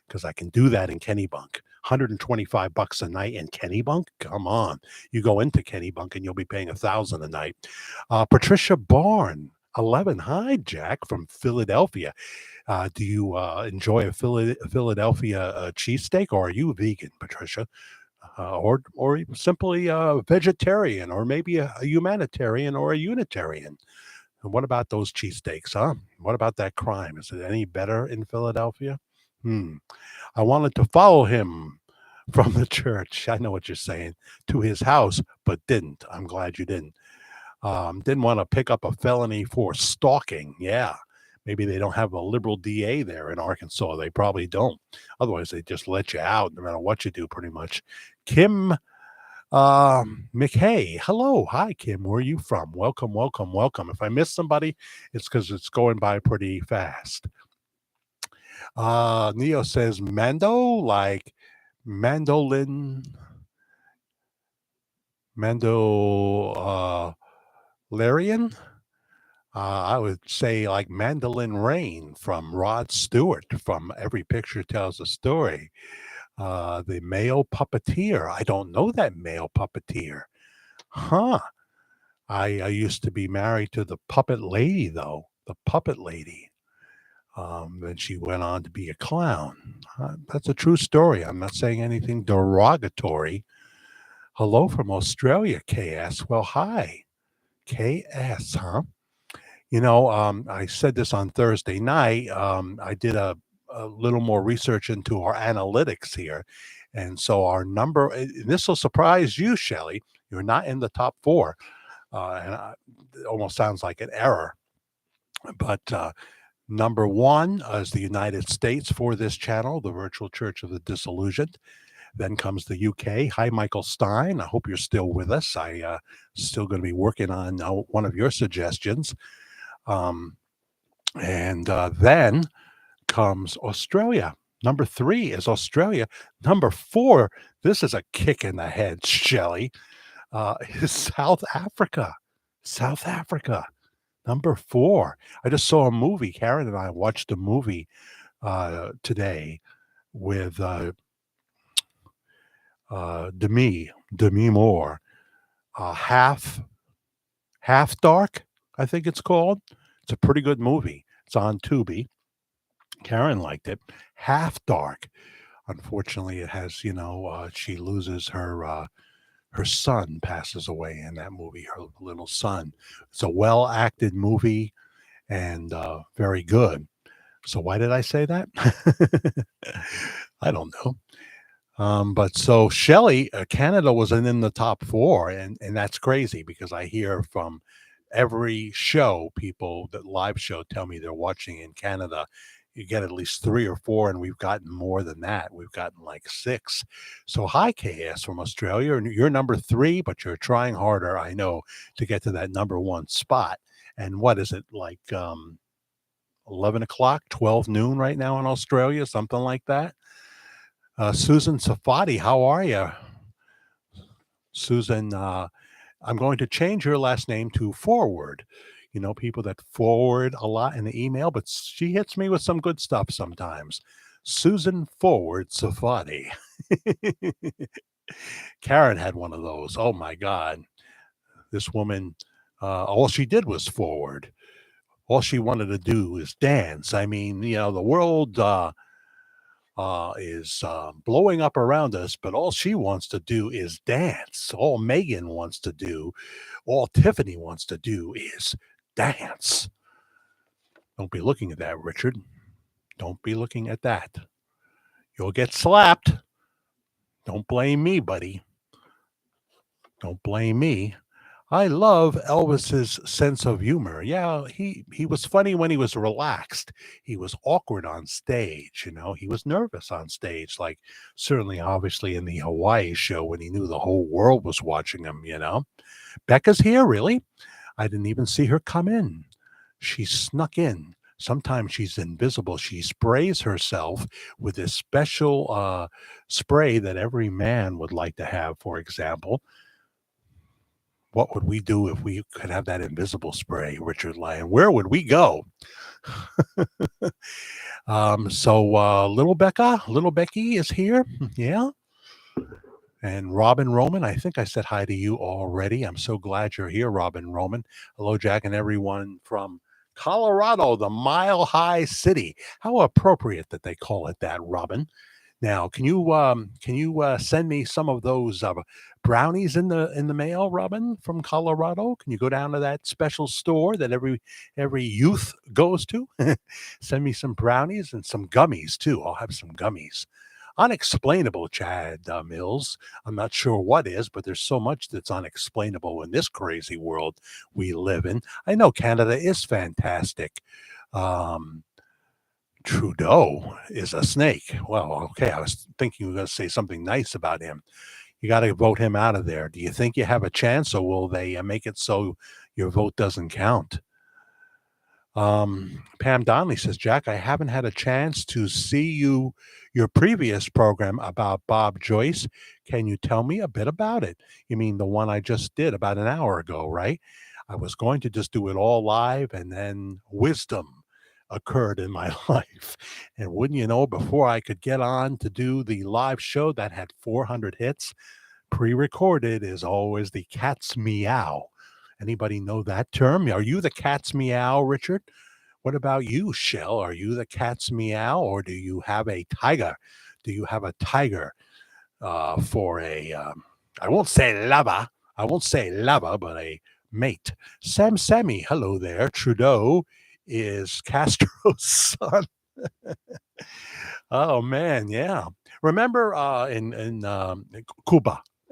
because I can do that in Kennebunk. $125 a night in Kennebunk. Come on, you go into Kennebunk and you'll be paying $1,000 a night. Patricia Barn, 11. Hi, Jack from Philadelphia. Do you enjoy a Philadelphia cheesesteak, or are you vegan, Patricia? Or simply a vegetarian, or maybe a humanitarian or a Unitarian? And what about those cheesesteaks, huh? What about that crime? Is it any better in Philadelphia? Hmm. I wanted to follow him from the church. I know what you're saying, to his house, but didn't. I'm glad you didn't. Didn't want to pick up a felony for stalking. Yeah. Maybe they don't have a liberal DA there in Arkansas. They probably don't. Otherwise, they just let you out no matter what you do, pretty much. Kim McKay. Hello. Hi, Kim. Where are you from? Welcome, welcome, welcome. If I miss somebody, it's because it's going by pretty fast. Neo says Mando, like mandolin, Mando Larian. I would say like Mandolin Rain from Rod Stewart from Every Picture Tells a Story. The male puppeteer. I don't know that male puppeteer. Huh. I used to be married to the puppet lady, though. The puppet lady. Then she went on to be a clown. That's a true story. I'm not saying anything derogatory. Hello from Australia, KS. Well, hi, KS, huh? I said this on Thursday night. I did a little more research into our analytics here. And so our number, and this will surprise you, Shelley. You're not in the top four. It almost sounds like an error. But number one is the United States for this channel, the Virtual Church of the Disillusioned. Then comes the UK. Hi, Michael Stein. I hope you're still with us. I still going to be working on one of your suggestions. And then comes Australia. Number 3 is Australia. Number 4, this is a kick in the head, Shelley, is South Africa. South Africa. Number 4. I just saw a movie. Karen and I watched a movie today with Demi Moore. Half Dark, I think it's called. It's a pretty good movie. It's on Tubi. Karen liked it. Half Dark. Unfortunately, it has, she loses her son passes away in that movie, her little son. It's a well acted movie and very good. So why did I say that? I don't know. But so Shelley, Canada wasn't in the top 4, and that's crazy because I hear from every show, people that live show tell me they're watching in Canada. You get at least 3 or 4, and we've gotten more than that. We've gotten like 6. So hi, KS from Australia. And you're number 3, but you're trying harder, I know, to get to that number 1 spot. And what is it, like 11 o'clock, 12 noon right now in Australia, something like that? Susan Safadi, how are you? Susan, I'm going to change your last name to Forward. People that forward a lot in the email, but she hits me with some good stuff sometimes. Susan Forward Safadi. Karen had one of those. Oh my God. This woman, all she did was forward. All she wanted to do is dance. I mean, the world is blowing up around us, but all she wants to do is dance. All Megan wants to do, all Tiffany wants to do is dance. Don't be looking at that, Richard. Don't be looking at that. You'll get slapped. Don't blame me, buddy. Don't blame me. I love Elvis's sense of humor. Yeah, he was funny when he was relaxed. He was awkward on stage, He was nervous on stage, like certainly obviously in the Hawaii show when he knew the whole world was watching him. Becca's here, really? I didn't even see her come in. She snuck in. Sometimes she's invisible. She sprays herself with this special spray that every man would like to have, for example. What would we do if we could have that invisible spray, Richard Lyon? Where would we go? So little Becky is here. Yeah. And Robin Roman, I think I said hi to you already. I'm so glad you're here, Robin Roman. Hello, Jack, and everyone from Colorado, the Mile High City. How appropriate that they call it that, Robin. Now, can you send me some of those brownies in the mail, Robin, from Colorado? Can you go down to that special store that every youth goes to? Send me some brownies and some gummies too. I'll have some gummies. Unexplainable, Chad Mills. I'm not sure what is, but there's so much that's unexplainable in this crazy world we live in. I know Canada is fantastic. Um, Trudeau is a snake. Well, okay, I was thinking you were going to say something nice about him. You got to vote him out of there. Do you think you have a chance, or will they make it so your vote doesn't count? Pam Donnelly says, Jack, I haven't had a chance to see your previous program about Bob Joyce. Can you tell me a bit about it? You mean the one I just did about an hour ago, right? I was going to just do it all live, and then wisdom occurred in my life. And wouldn't you know, before I could get on to do the live show that had 400 hits, pre-recorded is always the cat's meow. Anybody know that term? Are you the cat's meow, Richard? What about you, Shell? Are you the cat's meow, or do you have a tiger? Do you have a tiger for a, I won't say lover, but a mate? Sam Sammy, hello there. Trudeau is Castro's son. Oh man, yeah. Remember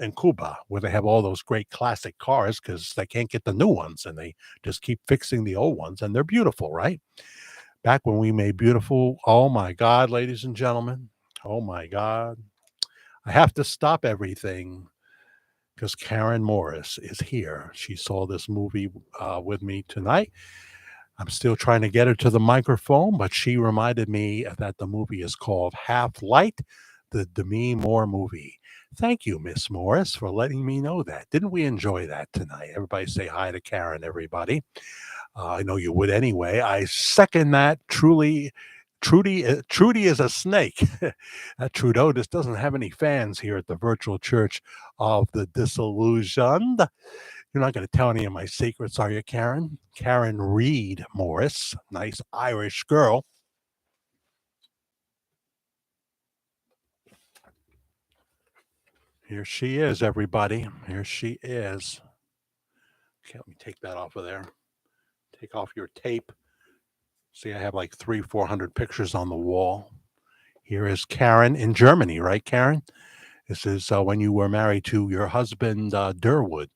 in Cuba, where they have all those great classic cars because they can't get the new ones, and they just keep fixing the old ones, and they're beautiful, right? Back when we made beautiful. Oh my God, ladies and gentlemen. Oh my God. I have to stop everything because Karen Morris is here. She saw this movie with me tonight. I'm still trying to get her to the microphone, but she reminded me that the movie is called Half Light, the Demi Moore movie. Thank you, Miss Morris, for letting me know that. Didn't we enjoy that tonight? Everybody say hi to Karen, everybody. I know you would anyway. I second that. Trudy is a snake. That Trudeau just doesn't have any fans here at the virtual church of the disillusioned. You're not going to tell any of my secrets, are you, Karen? Karen Reed Morris, nice Irish girl. Here she is, everybody. Here she is. Okay, let me take that off of there. Take off your tape. See, I have like 400 pictures on the wall. Here is Karen in Germany, right, Karen? This is when you were married to your husband, Durwood,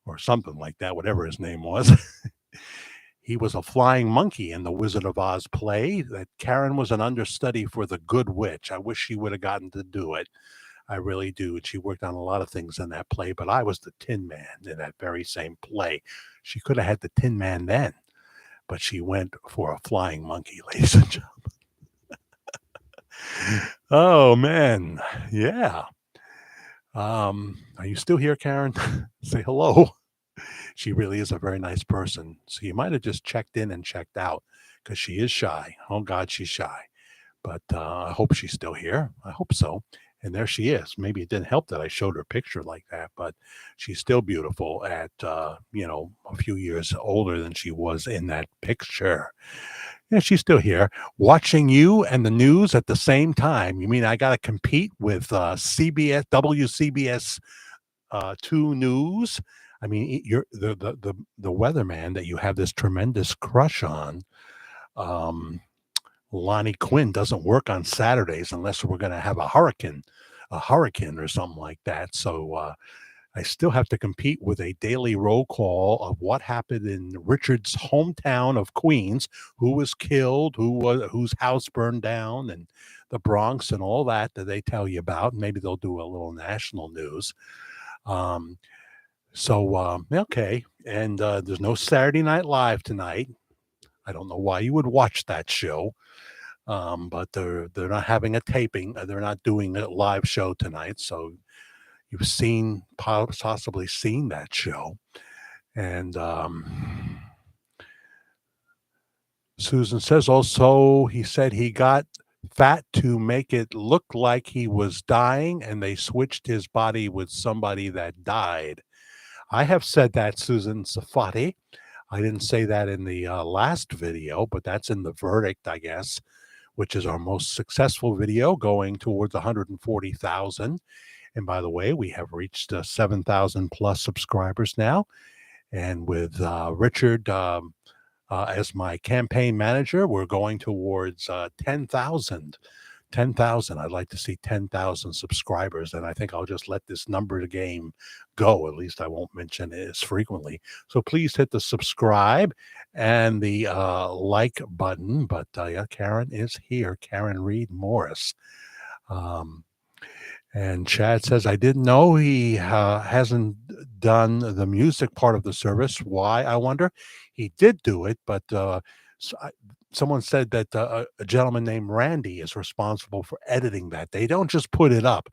or something like that, whatever his name was. He was a flying monkey in the Wizard of Oz play. That Karen was an understudy for the Good Witch. I wish she would have gotten to do it. I really do. She worked on a lot of things in that play, but I was the Tin Man in that very same play. She could have had the Tin Man then, but she went for a flying monkey, ladies and gentlemen. Oh man, yeah. Are you still here, Karen? Say hello. She really is a very nice person. So you might have just checked in and checked out because she is shy. Oh God, she's shy. But I hope she's still here. I hope so. And there she is. Maybe it didn't help that I showed her picture like that, but she's still beautiful at a few years older than she was in that picture. Yeah, she's still here watching you and the news at the same time. You mean I got to compete with CBS, WCBS 2 News? I mean, you're the weatherman that you have this tremendous crush on. Um, Lonnie Quinn doesn't work on Saturdays unless we're going to have a hurricane or something like that. So I still have to compete with a daily roll call of what happened in Richard's hometown of Queens, who was killed, whose house burned down, and the Bronx and all that they tell you about. Maybe they'll do a little national news. Um, okay, and there's no Saturday Night Live tonight. I don't know why you would watch that show, but they're not having a taping. They're not doing a live show tonight, so you've possibly seen that show. And Susan says also he said he got fat to make it look like he was dying, and they switched his body with somebody that died. I have said that, Susan Safati. I didn't say that in the last video, but that's in the verdict, I guess, which is our most successful video, going towards 140,000. And by the way, we have reached 7,000 plus subscribers now. And with Richard as my campaign manager, we're going towards 10,000. 10,000. I'd like to see 10,000 subscribers, and I think I'll just let this number game go. At least I won't mention it as frequently. So please hit the subscribe and the like button. But yeah, Karen is here. Karen Reed Morris. Um, and Chad says, I didn't know he hasn't done the music part of the service. Why, I wonder? He did do it, but someone said that a gentleman named Randy is responsible for editing that. They don't just put it up,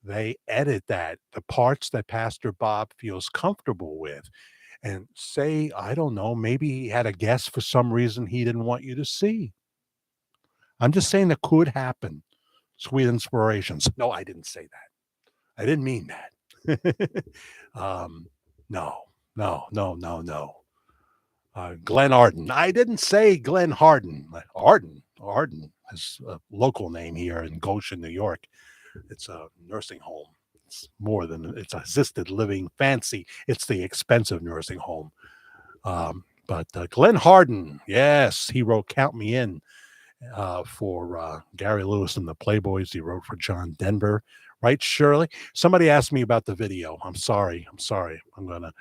they edit that, the parts that Pastor Bob feels comfortable with. And say, I don't know, maybe he had a guest for some reason he didn't want you to see. I'm just saying that could happen. Sweet inspirations. No, I didn't say that. I didn't mean that. No, no, no, no, no. Glenn Arden. I didn't say Glenn Harden. Arden is a local name here in Goshen, New York. It's a nursing home. It's more than it's assisted living, fancy. It's the expensive nursing home. But Glenn Harden, yes, he wrote "Count Me In" for Gary Lewis and the Playboys. He wrote for John Denver, right, Shirley? Somebody asked me about the video. I'm sorry. I'm gonna.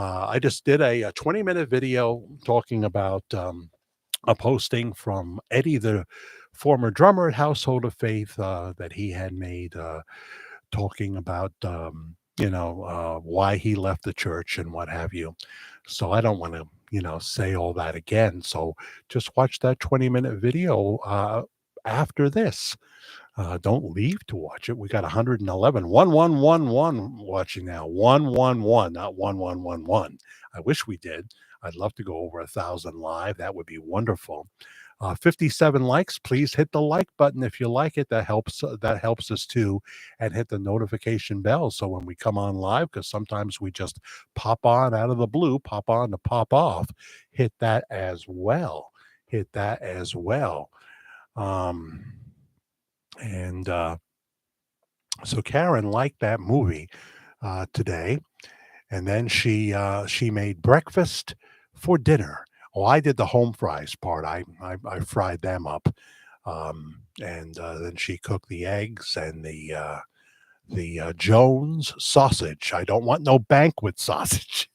I just did a 20-minute video talking about a posting from Eddie, the former drummer at Household of Faith, that he had made, talking about why he left the church and what have you. So I don't want to say all that again. So just watch that 20-minute video after this. Don't leave to watch it. We got 111, 1111 watching now. 111, not 1111. I wish we did. I'd love to go over 1,000 live. That would be wonderful. 57 likes. Please hit the like button if you like it. That helps. That helps us too. And hit the notification bell so when we come on live, because sometimes we just pop on out of the blue, pop on to pop off. Hit that as well. Hit that as well. And so Karen liked that movie today, and then she made breakfast for dinner. Oh, I did the home fries part. I fried them up, and then she cooked the eggs and the Jones sausage. I don't want no banquet sausage.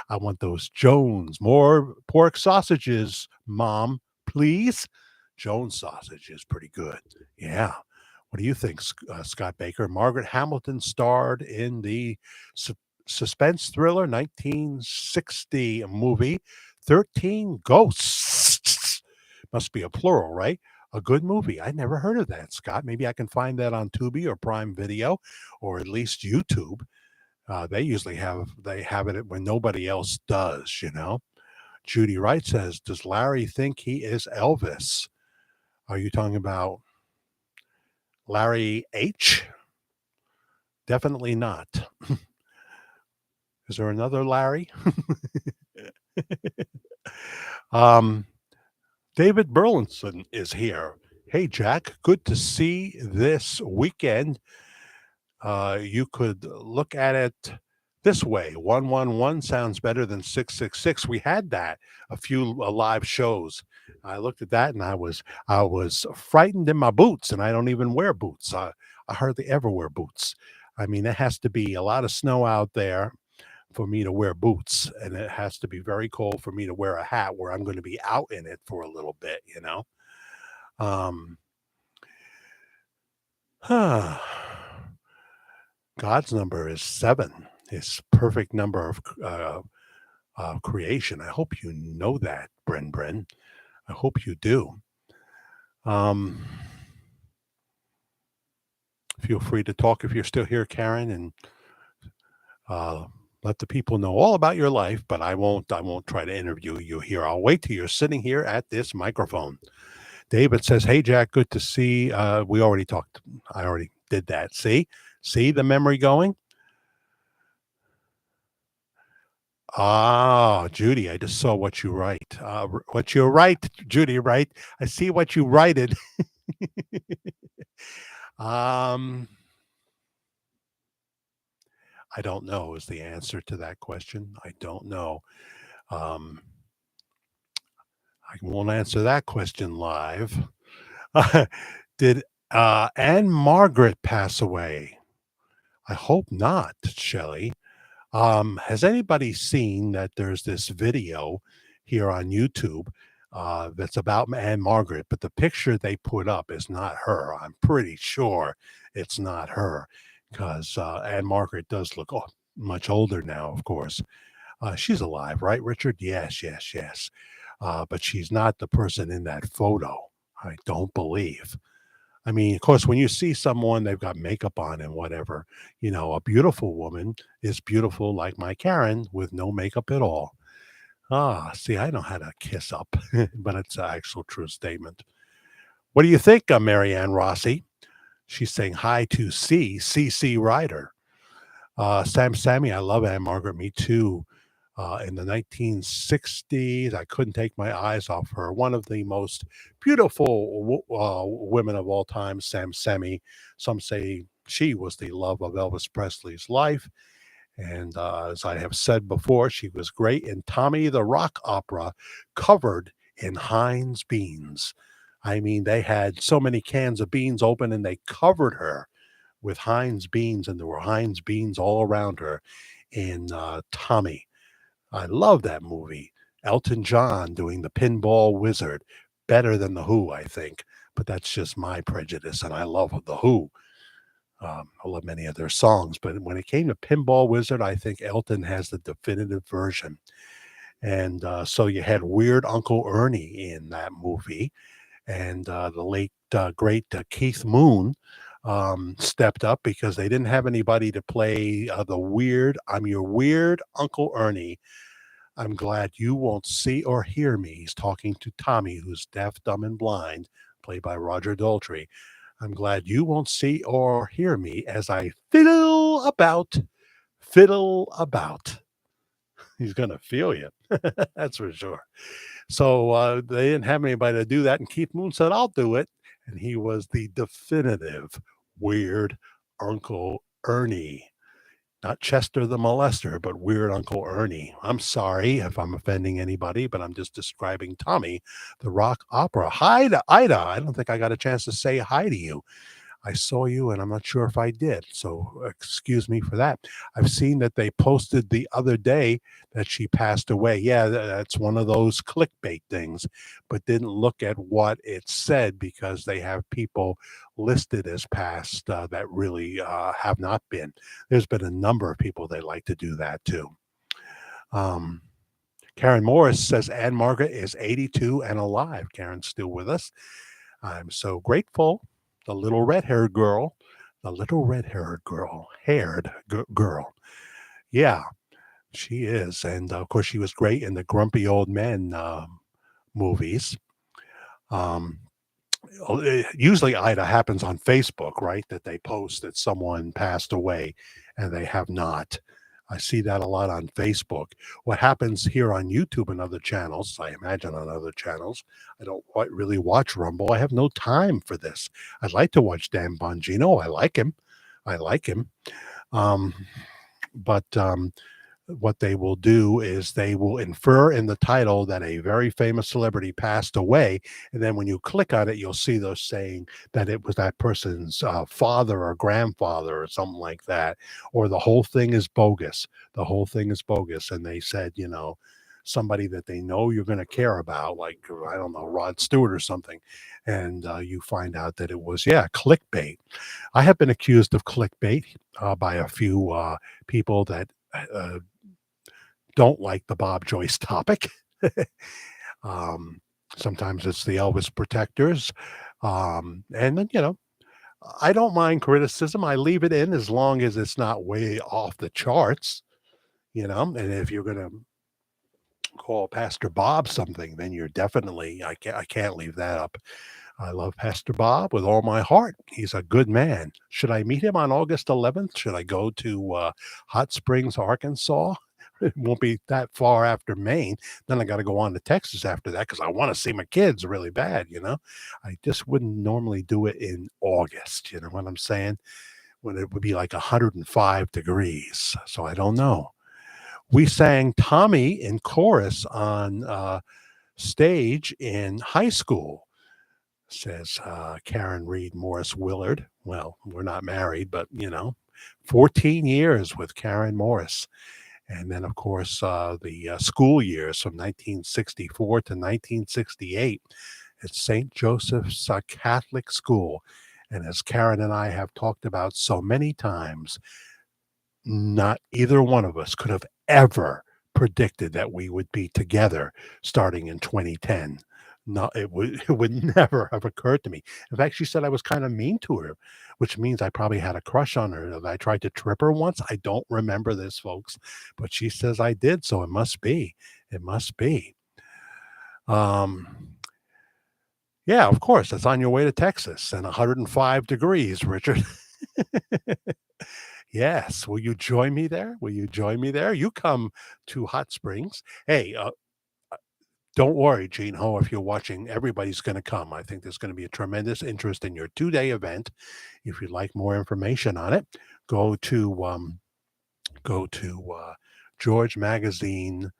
I want those Jones, more pork sausages, Mom, please. Jones sausage is pretty good. Yeah. What do you think, Scott Baker? Margaret Hamilton starred in the suspense thriller 1960 movie 13 Ghosts. Must be a plural, right? A good movie. I never heard of that, Scott. Maybe I can find that on Tubi or Prime Video, or at least YouTube. They have it when nobody else does. Judy Wright says, "Does Larry think he is Elvis?" Are you talking about Larry H? Definitely not. Is there another Larry? David Burlinson is here. Hey, Jack, good to see this weekend. You could look at it this way. 111 sounds better than 666. We had that a few live shows. I looked at that and I was frightened in my boots, and I don't even wear boots. I hardly ever wear boots. I mean, it has to be a lot of snow out there for me to wear boots, and it has to be very cold for me to wear a hat where I'm going to be out in it for a little bit, God's number is 7, his perfect number of creation. I hope you know that, Bren. I hope you do. Feel free to talk if you're still here, Karen, and let the people know all about your life, but I won't try to interview you here. I'll wait till you're sitting here at this microphone. David says, "Hey Jack, good to see." We already talked. I already did that. See the memory going. Ah, Judy, I just saw what you write. What you write, Judy, right? I see what you writed. um, I don't know is the answer to that question. I don't know. Um, I won't answer that question live. Did Anne Margaret pass away? I hope not, Shelley. Has anybody seen that there's this video here on YouTube that's about Anne Margaret, but the picture they put up is not her. I'm pretty sure it's not her because Anne Margaret does look much older now, of course. She's alive, right, Richard? Yes, yes, yes. But she's not the person in that photo. I don't believe. I mean, of course, when you see someone, they've got makeup on and whatever, a beautiful woman is beautiful like my Karen with no makeup at all. Ah, see, I know how to kiss up, but it's an actual true statement. What do you think, Marianne Rossi? She's saying hi to C. Ryder. Sammy, I love Anne Margaret. Me too. In the 1960s, I couldn't take my eyes off her. One of the most beautiful women of all time, Sammy. Some say she was the love of Elvis Presley's life. And as I have said before, she was great in Tommy the Rock Opera, covered in Heinz beans. I mean, they had so many cans of beans open and they covered her with Heinz beans, and there were Heinz beans all around her in Tommy. I love that movie. Elton John doing the Pinball Wizard, better than the Who, I think. But that's just my prejudice, and I love the Who. I love many of their songs, but when it came to Pinball Wizard, I think Elton has the definitive version. And so you had Weird Uncle Ernie in that movie, and the late great Keith Moon stepped up because they didn't have anybody to play the weird. I'm your weird Uncle Ernie. I'm glad you won't see or hear me. He's talking to Tommy, who's deaf, dumb, and blind, played by Roger Daltrey. I'm glad you won't see or hear me as I fiddle about, fiddle about. He's going to feel you. That's for sure. So they didn't have anybody to do that. And Keith Moon said, I'll do it. And he was the definitive weird Uncle Ernie. Not Chester the molester, but weird Uncle Ernie. I'm sorry if I'm offending anybody, but I'm just describing Tommy, the rock opera. Hi to Ida. I don't think I got a chance to say hi to you. I saw you and I'm not sure if I did. So excuse me for that. I've seen that they posted the other day that she passed away. Yeah, that's one of those clickbait things, but didn't look at what it said because they have people listed as past that really have not been. There's been a number of people they like to do that too. Um, Karen Morris says Anne Margaret is 82 and alive. Karen's still with us. I'm so grateful. The little red-haired girl, the little red-haired girl, girl. Yeah, she is. And of course, she was great in the Grumpy Old Men movies. Um, Usually, Ida happens on Facebook, right? That they post that someone passed away and they have not. I see that a lot on Facebook. What happens here on YouTube and other channels, I imagine on other channels, I don't quite really watch Rumble. I have no time for this. I'd like to watch Dan Bongino. I like him. I like him. Um, but what they will do is they will infer in the title that a very famous celebrity passed away. And then when you click on it, you'll see those saying that it was that person's father or grandfather or something like that. Or the whole thing is bogus. The whole thing is bogus. And they said, somebody that they know you're going to care about, like, I don't know, Rod Stewart or something. And you find out that it was, yeah, clickbait. I have been accused of clickbait by a few people that don't like the Bob Joyce topic. um, Sometimes it's the Elvis protectors. And then, I don't mind criticism. I leave it in as long as it's not way off the charts, and if you're going to call Pastor Bob something, then you're definitely I can't leave that up. I love Pastor Bob with all my heart. He's a good man. Should I meet him on August 11th? Should I go to Hot Springs, Arkansas? It won't be that far after Maine. Then I got to go on to Texas after that because I want to see my kids really bad. I just wouldn't normally do it in August. You know what I'm saying? When it would be like 105 degrees. So I don't know. We sang Tommy in chorus on stage in high school, says Karen Reed Morris Willard. Well, we're not married, but 14 years with Karen Morris. And then, of course, the school years from 1964 to 1968 at St. Joseph's Catholic School. And as Karen and I have talked about so many times, not either one of us could have ever predicted that we would be together starting in 2010. No, it would never have occurred to me. In fact, she said I was kind of mean to her, which means I probably had a crush on her. That I tried to trip her once. I don't remember this, folks, but she says I did, so it must be. It must be. Um, yeah, of course, it's on your way to Texas and 105 degrees, Richard. Yes. Will you join me there? Will you join me there? You come to Hot Springs. Hey, don't worry, Gene Ho, if you're watching, everybody's going to come. I think there's going to be a tremendous interest in your 2-day event. If you'd like more information on it, go to georgemagazine.com.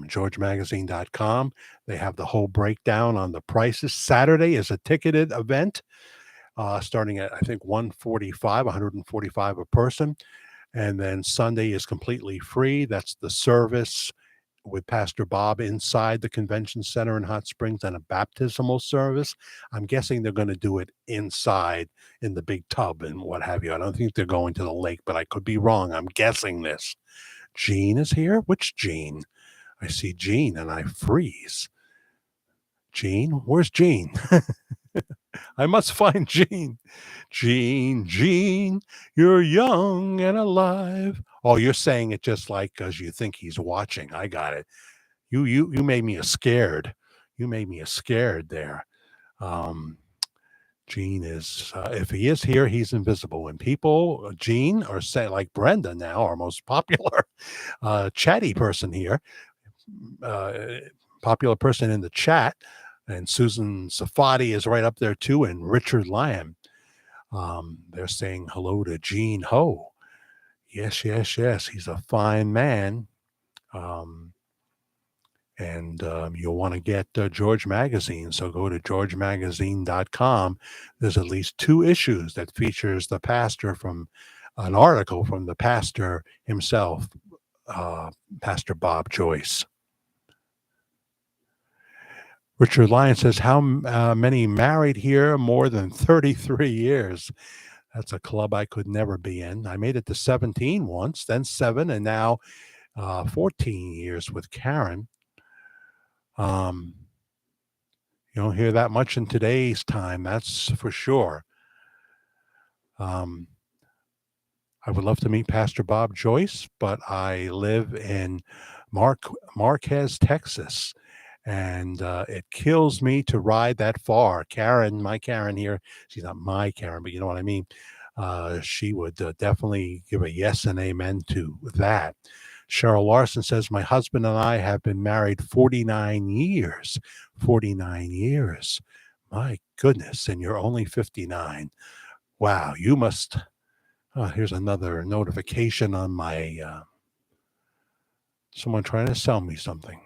Georgemagazine.com. They have the whole breakdown on the prices. Saturday is a ticketed event starting at, I think, 145 a person. And then Sunday is completely free. That's the service with Pastor Bob inside the convention center in Hot Springs and a baptismal service. I'm guessing they're going to do it inside in the big tub and what have you. I don't think they're going to the lake, but I could be wrong. I'm guessing this. Gene is here? Which Gene? I see Gene and I freeze. Gene? Where's Gene? I must find Gene. Gene, you're young and alive. Oh, you're saying it just like because you think he's watching. I got it. You made me a scared. You made me a scared there. Um, Gene is, if he is here, he's invisible. When people, Gene, or say like Brenda now, our most popular chatty person here, uh, popular person in the chat, and Susan Safadi is right up there too, and Richard Lyon. They're saying hello to Gene Ho. Yes, yes, yes. He's a fine man. Um, and you'll want to get George Magazine. So go to georgemagazine.com. There's at least 2 issues that features the pastor from an article from the pastor himself, uh, Pastor Bob Joyce. Richard Lyon says, how many married here? More than 33 years. That's a club I could never be in. I made it to 17 once, then 7, and now 14 years with Karen. You don't hear that much in today's time, that's for sure. I would love to meet Pastor Bob Joyce, but I live in Marquez, Texas, and it kills me to ride that far. Karen, my Karen here, she's not my Karen, but you know what I mean. She would definitely give a yes and amen to that. Cheryl Larson says, my husband and I have been married 49 years. 49 years. My goodness. And you're only 59. Wow. You must. Here's another notification on my someone trying to sell me something.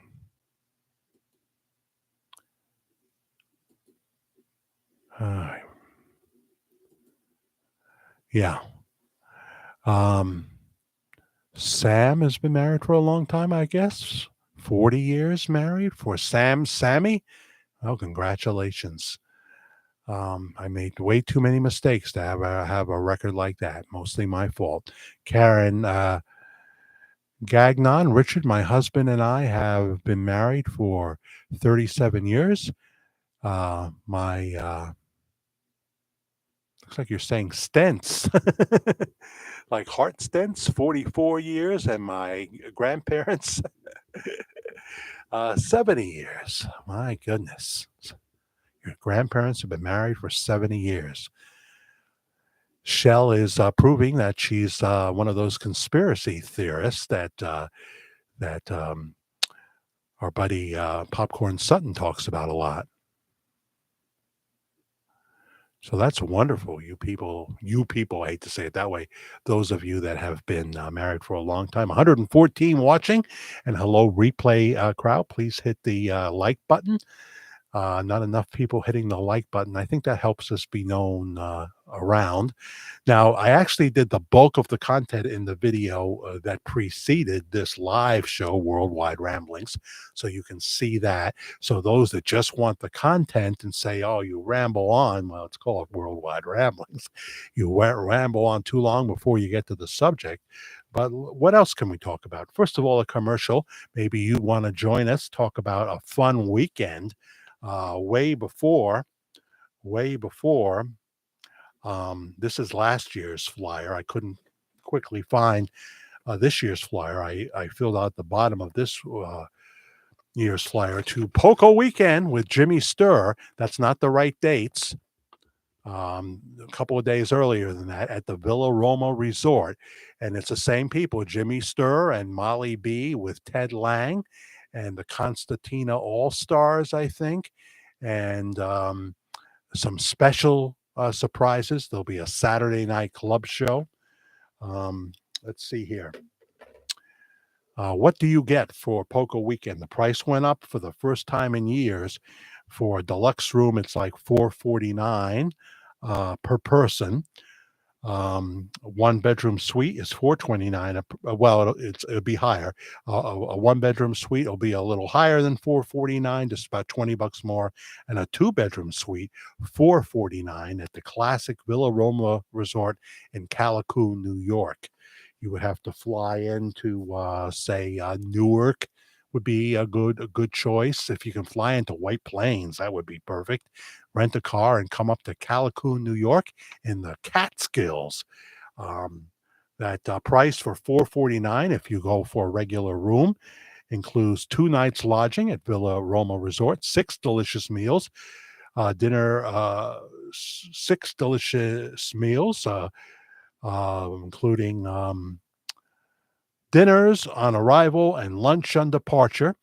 Yeah. Sam has been married for a long time, I guess. 40 years married for Sammy. Oh, congratulations. I made way too many mistakes to have a record like that. Mostly my fault. Karen Gagnon, Richard, my husband and I have been married for 37 years. My looks like you're saying stents, like heart stents, 44 years, and my grandparents 70 years. My goodness. Your grandparents have been married for 70 years. Shell is proving that she's one of those conspiracy theorists that our buddy Popcorn Sutton talks about a lot. So that's wonderful. You people, I hate to say it that way, those of you that have been married for a long time, 114 watching, and hello, replay crowd, please hit the like button. Not enough people hitting the like button. I think that helps us be known around. Now, I actually did the bulk of the content in the video that preceded this live show, Worldwide Ramblings. So you can see that. So those that just want the content and say, oh, you ramble on, well, it's called Worldwide Ramblings. You ramble on too long before you get to the subject. But what else can we talk about? First of all, a commercial. Maybe you want to join us, talk about a fun weekend way before. This is last year's flyer. I couldn't quickly find this year's flyer. I filled out the bottom of this year's flyer to Poco Weekend with Jimmy Sturr. That's not the right dates. A couple of days earlier than that at the Villa Roma Resort. And it's the same people, Jimmy Sturr and Molly B with Ted Lang and the Constantina All-Stars, I think. And some special surprises. There'll be a Saturday night club show. Let's see here. What do you get for Poco Weekend? The price went up for the first time in years. For a deluxe room, it's like $449 per person. One bedroom suite is $429. Well, it'll be higher. A one bedroom suite will be a little higher than $449, just about $20 more. And a two bedroom suite, $449 at the classic Villa Roma Resort in Calico, New York. You would have to fly into, say, Newark would be a good choice. If you can fly into White Plains, that would be perfect. Rent a car and come up to Calico, New York, in the Catskills. That price for $449, if you go for a regular room, includes 2 nights lodging at Villa Roma Resort, 6 delicious meals, dinner, 6 delicious meals, including dinners on arrival and lunch on departure,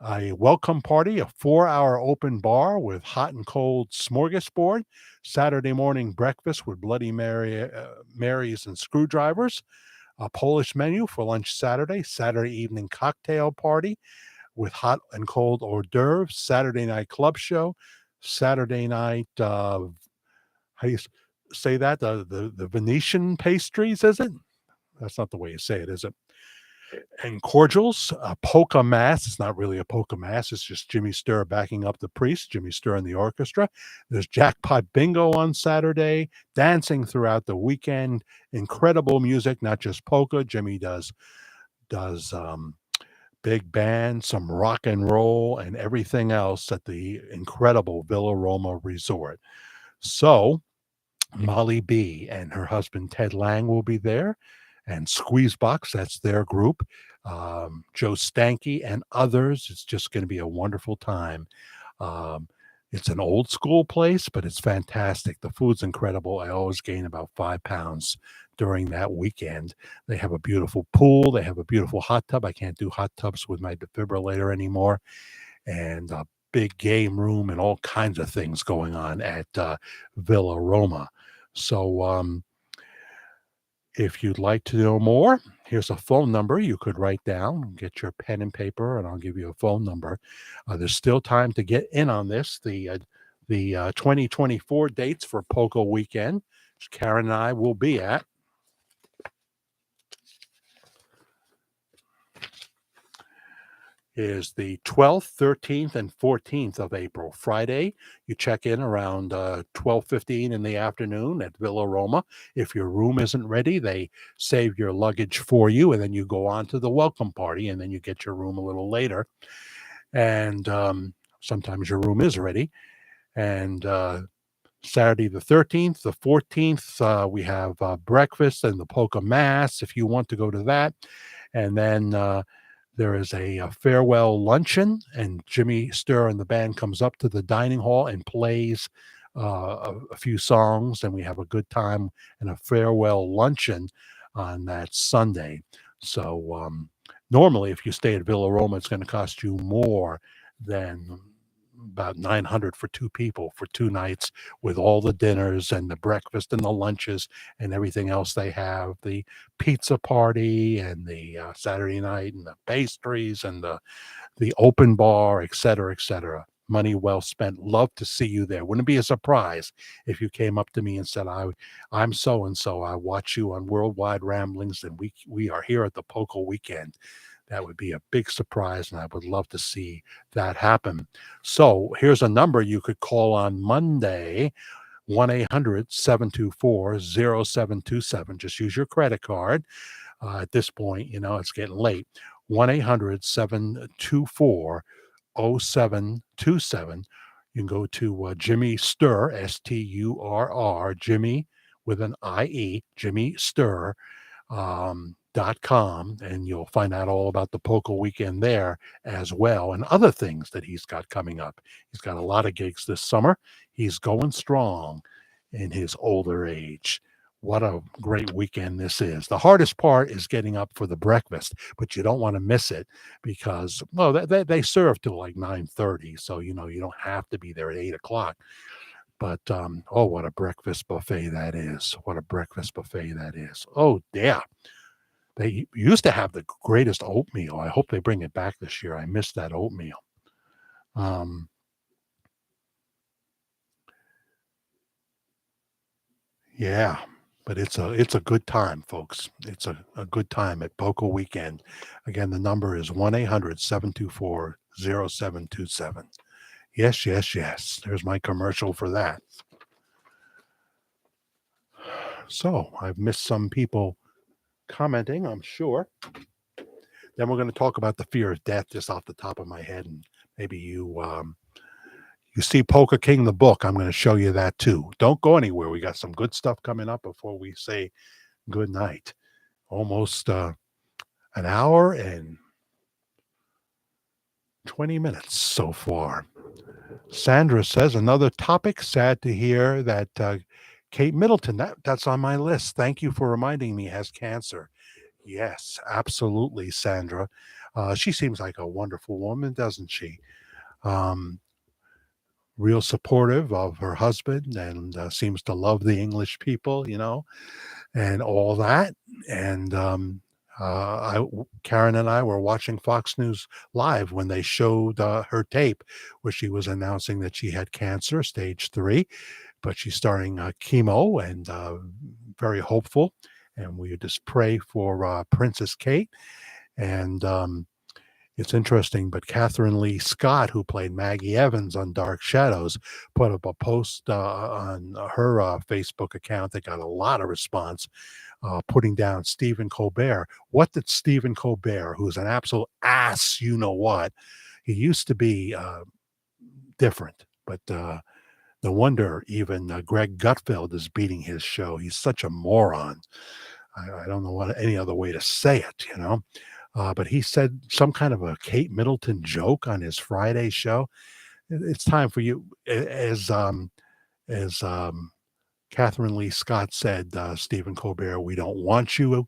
a welcome party, a 4-hour open bar with hot and cold smorgasbord, Saturday morning breakfast with Bloody Marys and screwdrivers, a Polish menu for lunch Saturday evening cocktail party with hot and cold hors d'oeuvres, Saturday night club show, Saturday night, how do you say that? The Venetian pastries, is it? That's not the way you say it, is it? And cordials, a polka mass. It's not really a polka mass. It's just Jimmy Sturr backing up the priest, Jimmy Sturr and the orchestra. There's jackpot bingo on Saturday, dancing throughout the weekend, incredible music, not just polka. Jimmy does big band, some rock and roll, and everything else at the incredible Villa Roma Resort. So Molly B and her husband Ted Lang will be there, and Squeezebox, that's their group. Joe Stanky and others. It's just going to be a wonderful time. Um, it's an old school place, but it's fantastic. The food's incredible. I always gain about 5 pounds during that weekend. They have a beautiful pool. They have a beautiful hot tub. I can't do hot tubs with my defibrillator anymore. And a big game room and all kinds of things going on at Villa Roma. So if you'd like to know more, here's a phone number you could write down. Get your pen and paper, and I'll give you a phone number. There's still time to get in on this. The 2024 dates for Poco Weekend, which Karen and I will be at, is the 12th, 13th, and 14th of April. Friday, you check in around 12:15 in the afternoon at Villa Roma. If your room isn't ready, they save your luggage for you, and then you go on to the welcome party, and then you get your room a little later. And sometimes your room is ready. And Saturday the 13th, the 14th, we have breakfast and the polka mass if you want to go to that. And then There is a farewell luncheon, and Jimmy Sturr and the band comes up to the dining hall and plays a few songs, and we have a good time and a farewell luncheon on that Sunday. So normally, if you stay at Villa Roma, it's going to cost you more than about 900 for two people for 2 nights with all the dinners and the breakfast and the lunches and everything else they have, the pizza party and the Saturday night and the pastries and the open bar, et cetera, et cetera. Money well spent. Love to see you there. Wouldn't it be a surprise if you came up to me and said, I'm so and so. I watch you on Worldwide Ramblings, and we are here at the Poco Weekend. That would be a big surprise, and I would love to see that happen. So here's a number you could call on Monday, 1-800-724-0727. Just use your credit card. At this point, it's getting late. 1-800-724-0727. You can go to Jimmy Sturr, Sturr, Jimmy with an IE, Jimmy Sturr .com, and you'll find out all about the Poker Weekend there as well, and other things that he's got coming up. He's got a lot of gigs this summer. He's going strong in his older age. What a great weekend this is. The hardest part is getting up for the breakfast, but you don't want to miss it because, well, they serve till like 9:30, so you don't have to be there at 8 o'clock. But oh, what a breakfast buffet that is! What a breakfast buffet that is! Oh, yeah. They used to have the greatest oatmeal. I hope they bring it back this year. I missed that oatmeal. Um, yeah, but it's a good time, folks. It's a good time at Poco Weekend. Again, the number is 1-800-724-0727. Yes, yes, yes. There's my commercial for that. So I've missed some people commenting, I'm sure. Then we're going to talk about the fear of death just off the top of my head, and maybe you see Poker King the book. I'm going to show you that too. Don't go anywhere. We got some good stuff coming up before we say good night. Almost an hour and 20 minutes so far. Sandra says another topic. Sad to hear that Kate Middleton, that's on my list. Thank you for reminding me, has cancer. Yes, absolutely, Sandra. She seems like a wonderful woman, doesn't she? Um, Real supportive of her husband and seems to love the English people, and all that. And Karen and I were watching Fox News Live when they showed her tape where she was announcing that she had cancer, stage 3, but she's starting chemo and very hopeful. And we just pray for Princess Kate. And it's interesting, but Catherine Lee Scott, who played Maggie Evans on Dark Shadows, put up a post on her Facebook account that got a lot of response, putting down Stephen Colbert. What did Stephen Colbert, who's an absolute ass, he used to be different, but no wonder even Greg Gutfeld is beating his show. He's such a moron. I don't know any other way to say it. But he said some kind of a Kate Middleton joke on his Friday show. It's time for you, as Catherine Lee Scott said, Stephen Colbert, we don't want you.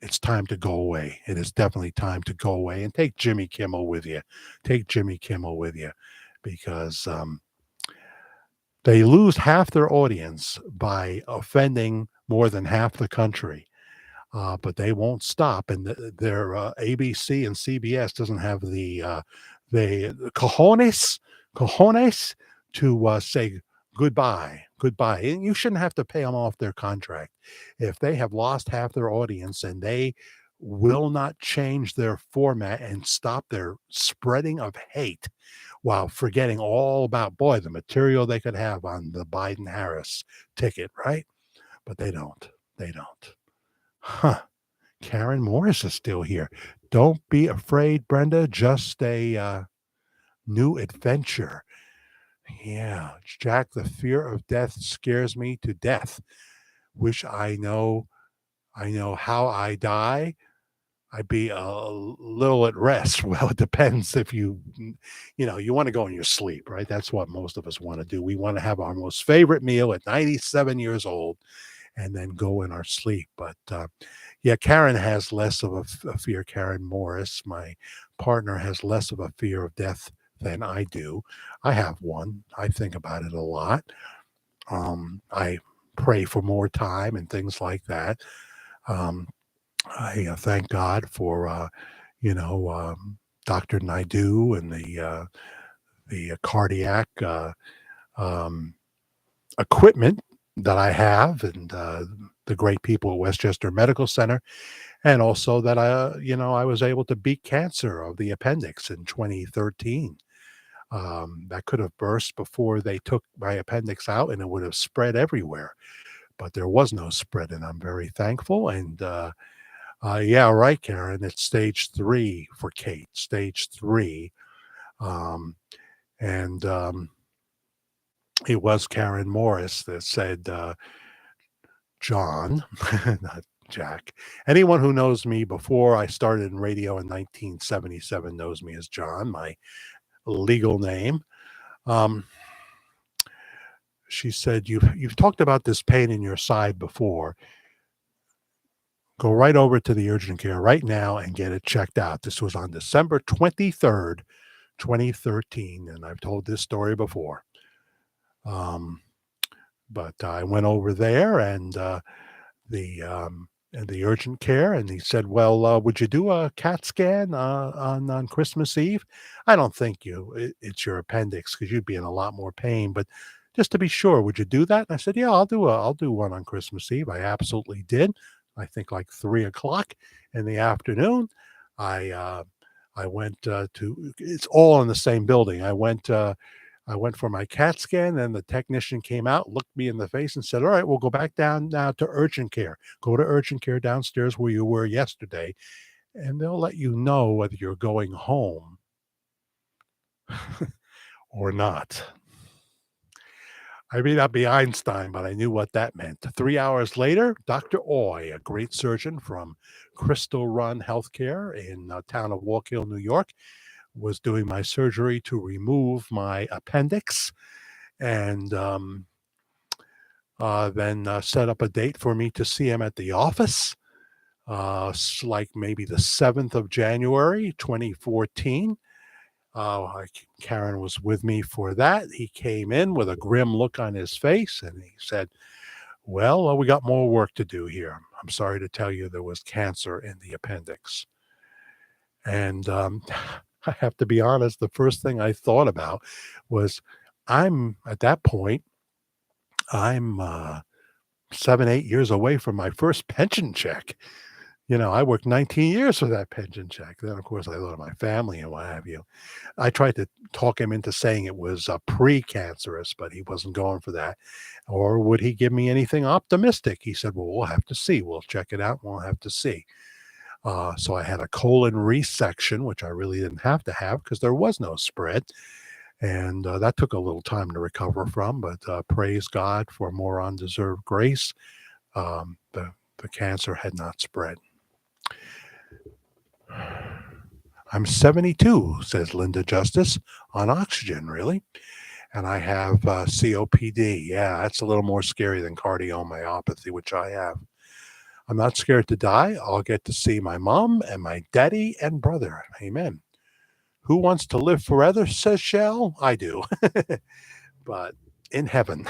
It's time to go away. It is definitely time to go away and take Jimmy Kimmel with you. Take Jimmy Kimmel with you because they lose half their audience by offending more than half the country. But they won't stop, and their ABC and CBS doesn't have the cojones to say goodbye. And you shouldn't have to pay them off their contract if they have lost half their audience and they will not change their format and stop their spreading of hate while forgetting all about the material they could have on the Biden Harris ticket, right? But they don't. They don't. Huh. Karen Morris is still here. Don't be afraid, Brenda. Just a new adventure. Yeah, Jack, the fear of death scares me to death. Wish I know how I die. I'd be a little at rest. Well, it depends if you want to go in your sleep, right? That's what most of us want to do. We want to have our most favorite meal at 97 years old and then go in our sleep. But yeah, Karen has less of a fear. Karen Morris, my partner, has less of a fear of death than I do. I have one. I think about it a lot. I pray for more time and things like that. Um, I thank God for you know Dr. Naidu and the cardiac um, equipment that I have, and the great people at Westchester Medical Center, and also that I was able to beat cancer of the appendix in 2013. That could have burst before they took my appendix out, and it would have spread everywhere. But there was no spread, and I'm very thankful. And yeah, right, Karen. It's stage three for Kate. Stage three, um, and it was Karen Morris that said, John, not Jack. Anyone who knows me before I started in radio in 1977 knows me as John, my legal name. Um, she said, you've talked about this pain in your side before. Go right over to the urgent care right now and get it checked out. This was on December 23rd, 2013, and I've told this story before. Um, but I went over there the and the urgent care, and he said, "Well, would you do a CAT scan on Christmas Eve?" I don't think it's your appendix because you'd be in a lot more pain, but just to be sure, would you do that? And I said, "Yeah, I'll do one on Christmas Eve." I absolutely did. I think like 3 o'clock in the afternoon. I uh, I went to. It's all in the same building. I went for my CAT scan, and the technician came out, looked me in the face, and said, "All right, we'll go back down now to urgent care. Go to urgent care downstairs where you were yesterday, and they'll let you know whether you're going home or not." I may not be Einstein, but I knew what that meant. 3 hours later, Dr. Oy, a great surgeon from Crystal Run Healthcare in the town of Walk Hill, New York, was doing my surgery to remove my appendix. And then set up a date for me to see him at the office, like maybe the 7th of January, 2014. Karen was with me for that. He came in with a grim look on his face and he said, "Well, we got more work to do here. I'm sorry to tell you there was cancer in the appendix." And I have to be honest, the first thing I thought about was at that point, I'm 7, 8 years away from my first pension check. I worked 19 years for that pension check. Then, of course, I thought of my family and what have you. I tried to talk him into saying it was precancerous, but he wasn't going for that. Or would he give me anything optimistic? He said, "Well, we'll have to see. We'll check it out. We'll have to see." So I had a colon resection, which I really didn't have to have because there was no spread. And that took a little time to recover from, but praise God for more undeserved grace. The cancer had not spread. "I'm 72, says Linda Justice, on oxygen, really. And I have COPD. Yeah, that's a little more scary than cardiomyopathy, which I have. I'm not scared to die. I'll get to see my mom and my daddy and brother. Amen. Who wants to live forever, says Shell? I do. But in heaven,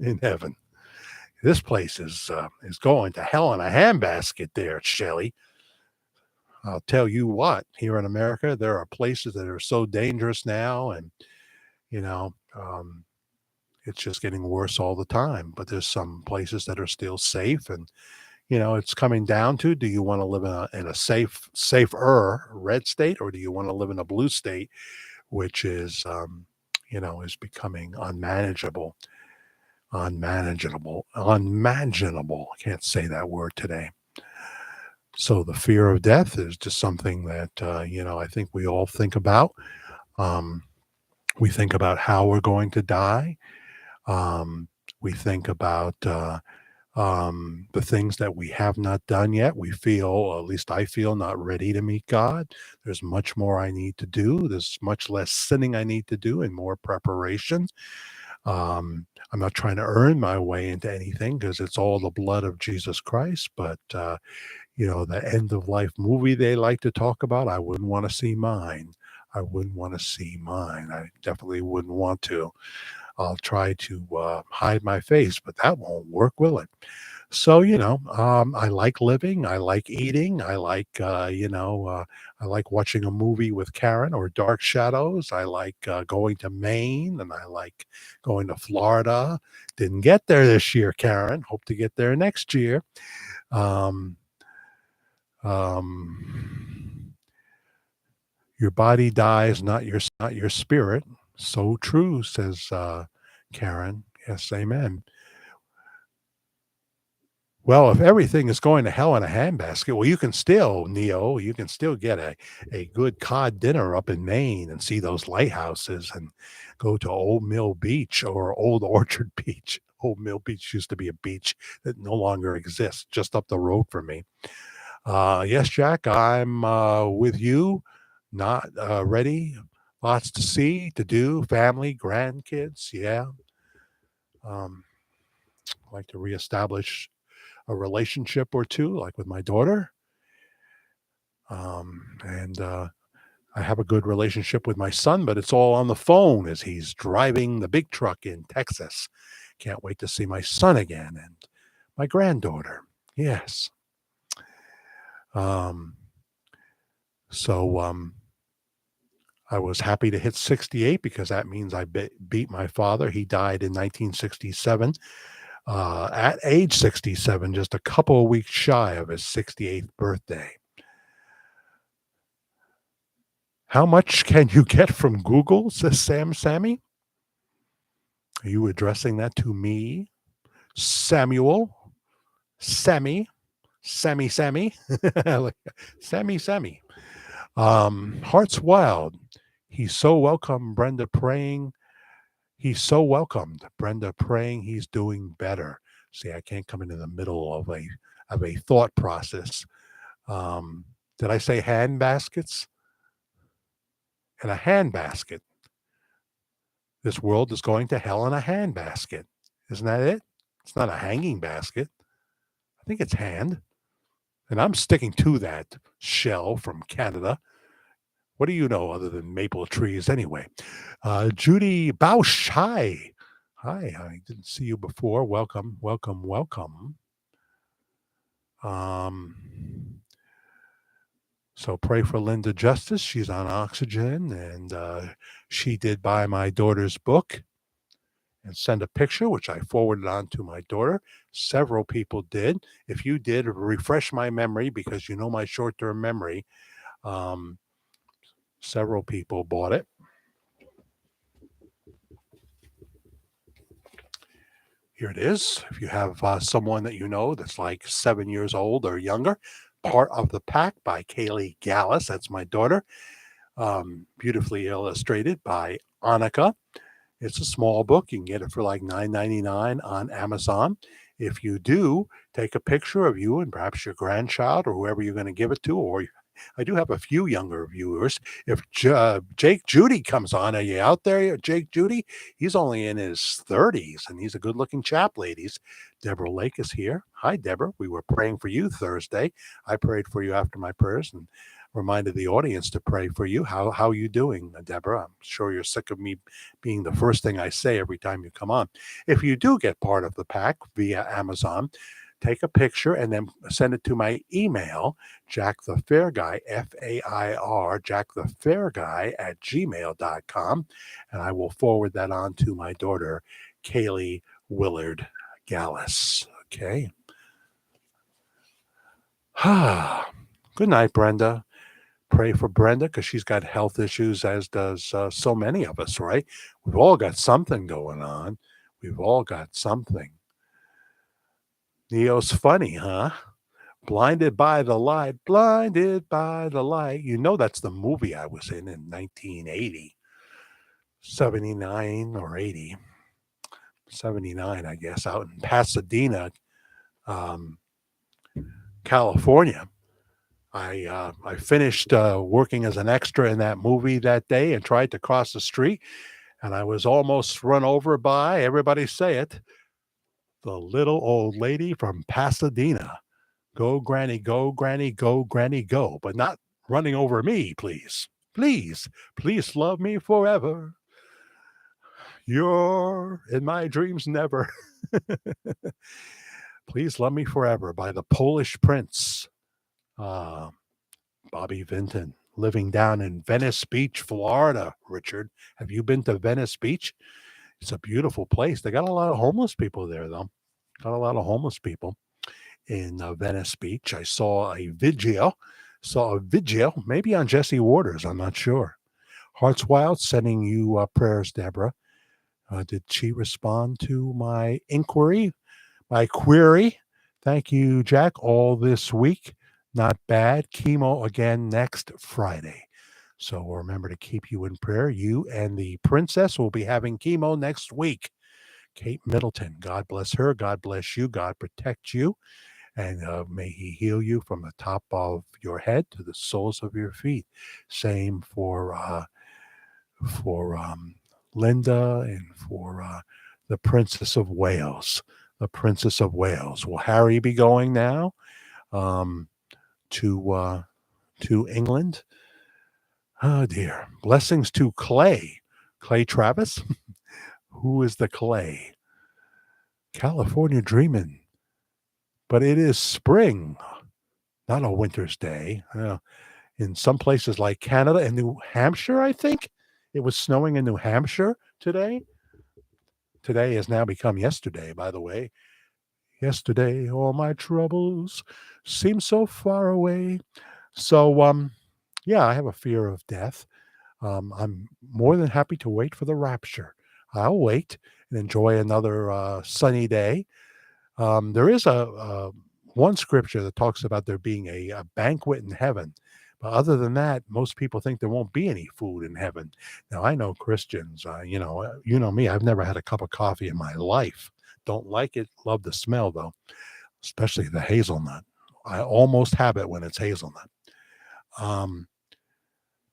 in heaven. This place is going to hell in a handbasket there, Shelley. I'll tell you what, here in America, there are places that are so dangerous now, and you know, um, it's just getting worse all the time. But there's some places that are still safe, and it's coming down to: do you want to live in a safer red state, or do you want to live in a blue state, which is becoming unmanageable. I can't say that word today. So the fear of death is just something that I think we all think about. Um, we think about how we're going to die. We think about The things that we have not done yet, we feel, or at least I feel, not ready to meet God. There's much more I need to do. There's much less sinning I need to do and more preparation. I'm not trying to earn my way into anything because it's all the blood of Jesus Christ. But, the end of life movie they like to talk about, I wouldn't want to see mine. I wouldn't want to see mine. I definitely wouldn't want to. I'll try to hide my face, but that won't work, will it? So, I like living. I like eating. I like watching a movie with Karen or Dark Shadows. I like going to Maine and I like going to Florida. Didn't get there this year, Karen. Hope to get there next year. Um, um, your body dies, not your spirit. So true, says Karen. Yes, amen. Well, if everything is going to hell in a handbasket, well, you can still, Neo, you can still get a good cod dinner up in Maine and see those lighthouses and go to Old Mill Beach or Old Orchard Beach. Old Mill Beach used to be a beach that no longer exists, just up the road from me. Yes, Jack, I'm with you. Not ready. Lots to see, to do, family, grandkids. Yeah. Um, I like to reestablish a relationship or two, like with my daughter. And I have a good relationship with my son, but it's all on the phone as he's driving the big truck in Texas. Can't wait to see my son again and my granddaughter. Yes. Um, so I was happy to hit 68 because that means I beat my father. He died in 1967 at age 67, just a couple of weeks shy of his 68th birthday. How much can you get from Google, says Sammy? Are you addressing that to me? Samuel? Sammy? Sammy? Like, Sammy. Heart's Wild. He's so welcome, Brenda praying. He's so welcomed. Brenda praying he's doing better. See, I can't come into the middle of a thought process. Um, did I say hand baskets? In a hand basket. This world is going to hell in a hand basket. Isn't that it? It's not a hanging basket. I think it's hand. And I'm sticking to that shell from Canada. What do you know other than maple trees anyway? Judy Bausch, hi. Hi, I didn't see you before. Welcome. Um, so pray for Linda Justice. She's on oxygen, and she did buy my daughter's book and send a picture, which I forwarded on to my daughter. Several people did. If you did, refresh my memory because you know my short-term memory. Um, Several people bought it. Here it is. If you have someone that you know that's like 7 years old or younger, Part of the Pack by Kaylee Gallus. That's my daughter. Beautifully illustrated by Annika. It's a small book. You can get it for like $9.99 on Amazon. If you do, take a picture of you and perhaps your grandchild or whoever you're going to give it to, or I do have a few younger viewers. If Jake Judy comes on, are you out there, Jake Judy? He's only in his 30s and he's a good looking chap, ladies. Deborah Lake is here. Hi, Deborah. We were praying for you Thursday. I prayed for you after my prayers and reminded the audience to pray for you. How are you doing, Deborah? I'm sure you're sick of me being the first thing I say every time you come on. If you do get part of the pack via Amazon, take a picture and then send it to my email, Jack the Fair Guy, Fair, Jack the Fair Guy at gmail.com. And I will forward that on to my daughter, Kaylee Willard Gallus. Okay. Good night, Brenda. Pray for Brenda because she's got health issues, as does so many of us, right? We've all got something going on. We've all got something. Neo's funny, huh? Blinded by the light, blinded by the light. You know that's the movie I was in 1980, 79 or 80. 79, I guess, out in Pasadena, um, California. I finished working as an extra in that movie that day and tried to cross the street, and I was almost run over by, everybody say it, the little old lady from Pasadena. Go, Granny, go, Granny, go, Granny, go. But not running over me, please. Please, please love me forever. You're in my dreams never. Please love me forever by the Polish Prince, uh, Bobby Vinton, living down in Venice Beach, Florida. Richard, have you been to Venice Beach? It's a beautiful place. They got a lot of homeless people there, though. Got a lot of homeless people in Venice Beach. I saw a video, maybe on Jesse Waters. I'm not sure. Hearts Wild sending you prayers, Deborah. Did she respond to my inquiry, my query? Thank you, Jack. All this week. Not bad. Chemo again next Friday. So remember to keep you in prayer. You and the princess will be having chemo next week. Kate Middleton, God bless her. God bless you. God protect you. And may he heal you from the top of your head to the soles of your feet. Same for Linda and for the Princess of Wales. The Princess of Wales. Will Harry be going now um, to England? Oh dear. Blessings to Clay. Clay Travis. Who is the Clay? California dreaming, but it is spring, not a winter's day. In some places like Canada and New Hampshire, I think it was snowing in New Hampshire today. Today has now become yesterday, by the way. Yesterday, all my troubles seem so far away. So, yeah, I have a fear of death. I'm more than happy to wait for the rapture. I'll wait and enjoy another sunny day. There is a one scripture that talks about there being a banquet in heaven. But other than that, most people think there won't be any food in heaven. Now, I know Christians, you know me, I've never had a cup of coffee in my life. Don't like it. Love the smell, though, especially the hazelnut. I almost have it when it's hazelnut. Um,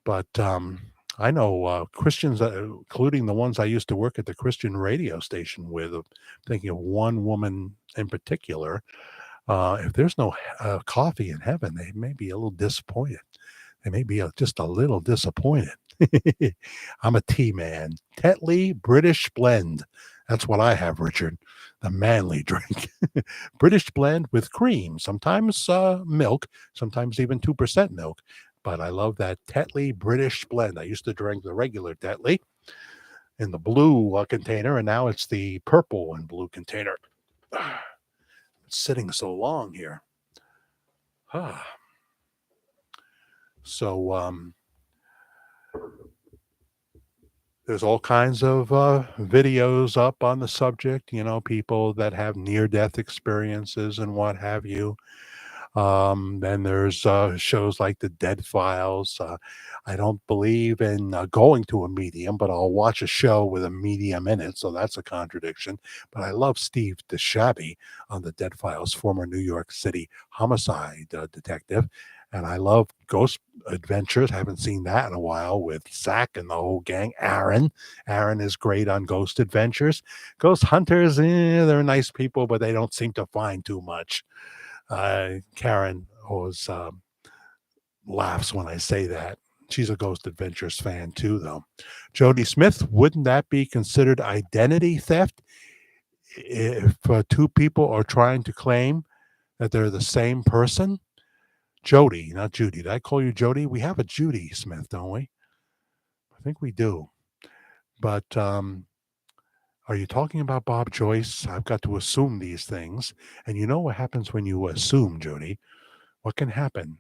but I know Christians, including the ones I used to work at the Christian radio station with. Thinking of one woman in particular. If there's no coffee in heaven, they may be a little disappointed. They may be just a little disappointed. I'm a tea man. Tetley British Blend. That's what I have, Richard. The manly drink. British blend with cream, sometimes milk, sometimes even 2% milk. But I love that Tetley British Blend. I used to drink the regular Tetley in the blue container, and now it's the purple and blue container. It's sitting so long here. So there's all kinds of videos up on the subject, people that have near-death experiences and what have you. Then there's shows like The Dead Files. I don't believe in going to a medium, but I'll watch a show with a medium in it, so that's a contradiction. But I love Steve DeShaby on The Dead Files, former New York City homicide detective. And I love Ghost Adventures. Haven't seen that in a while with Zach and the whole gang. Aaron is great on Ghost Adventures. Ghost Hunters, they're nice people, but they don't seem to find too much. Karen always laughs when I say that. She's a Ghost Adventures fan too, though. Jody Smith, wouldn't that be considered identity theft if two people are trying to claim that they're the same person? Jody, not Judy. Did I call you Jody? We have a Judy Smith, don't we? I think we do. But are you talking about Bob Joyce? I've got to assume these things. And you know what happens when you assume, Jody? What can happen?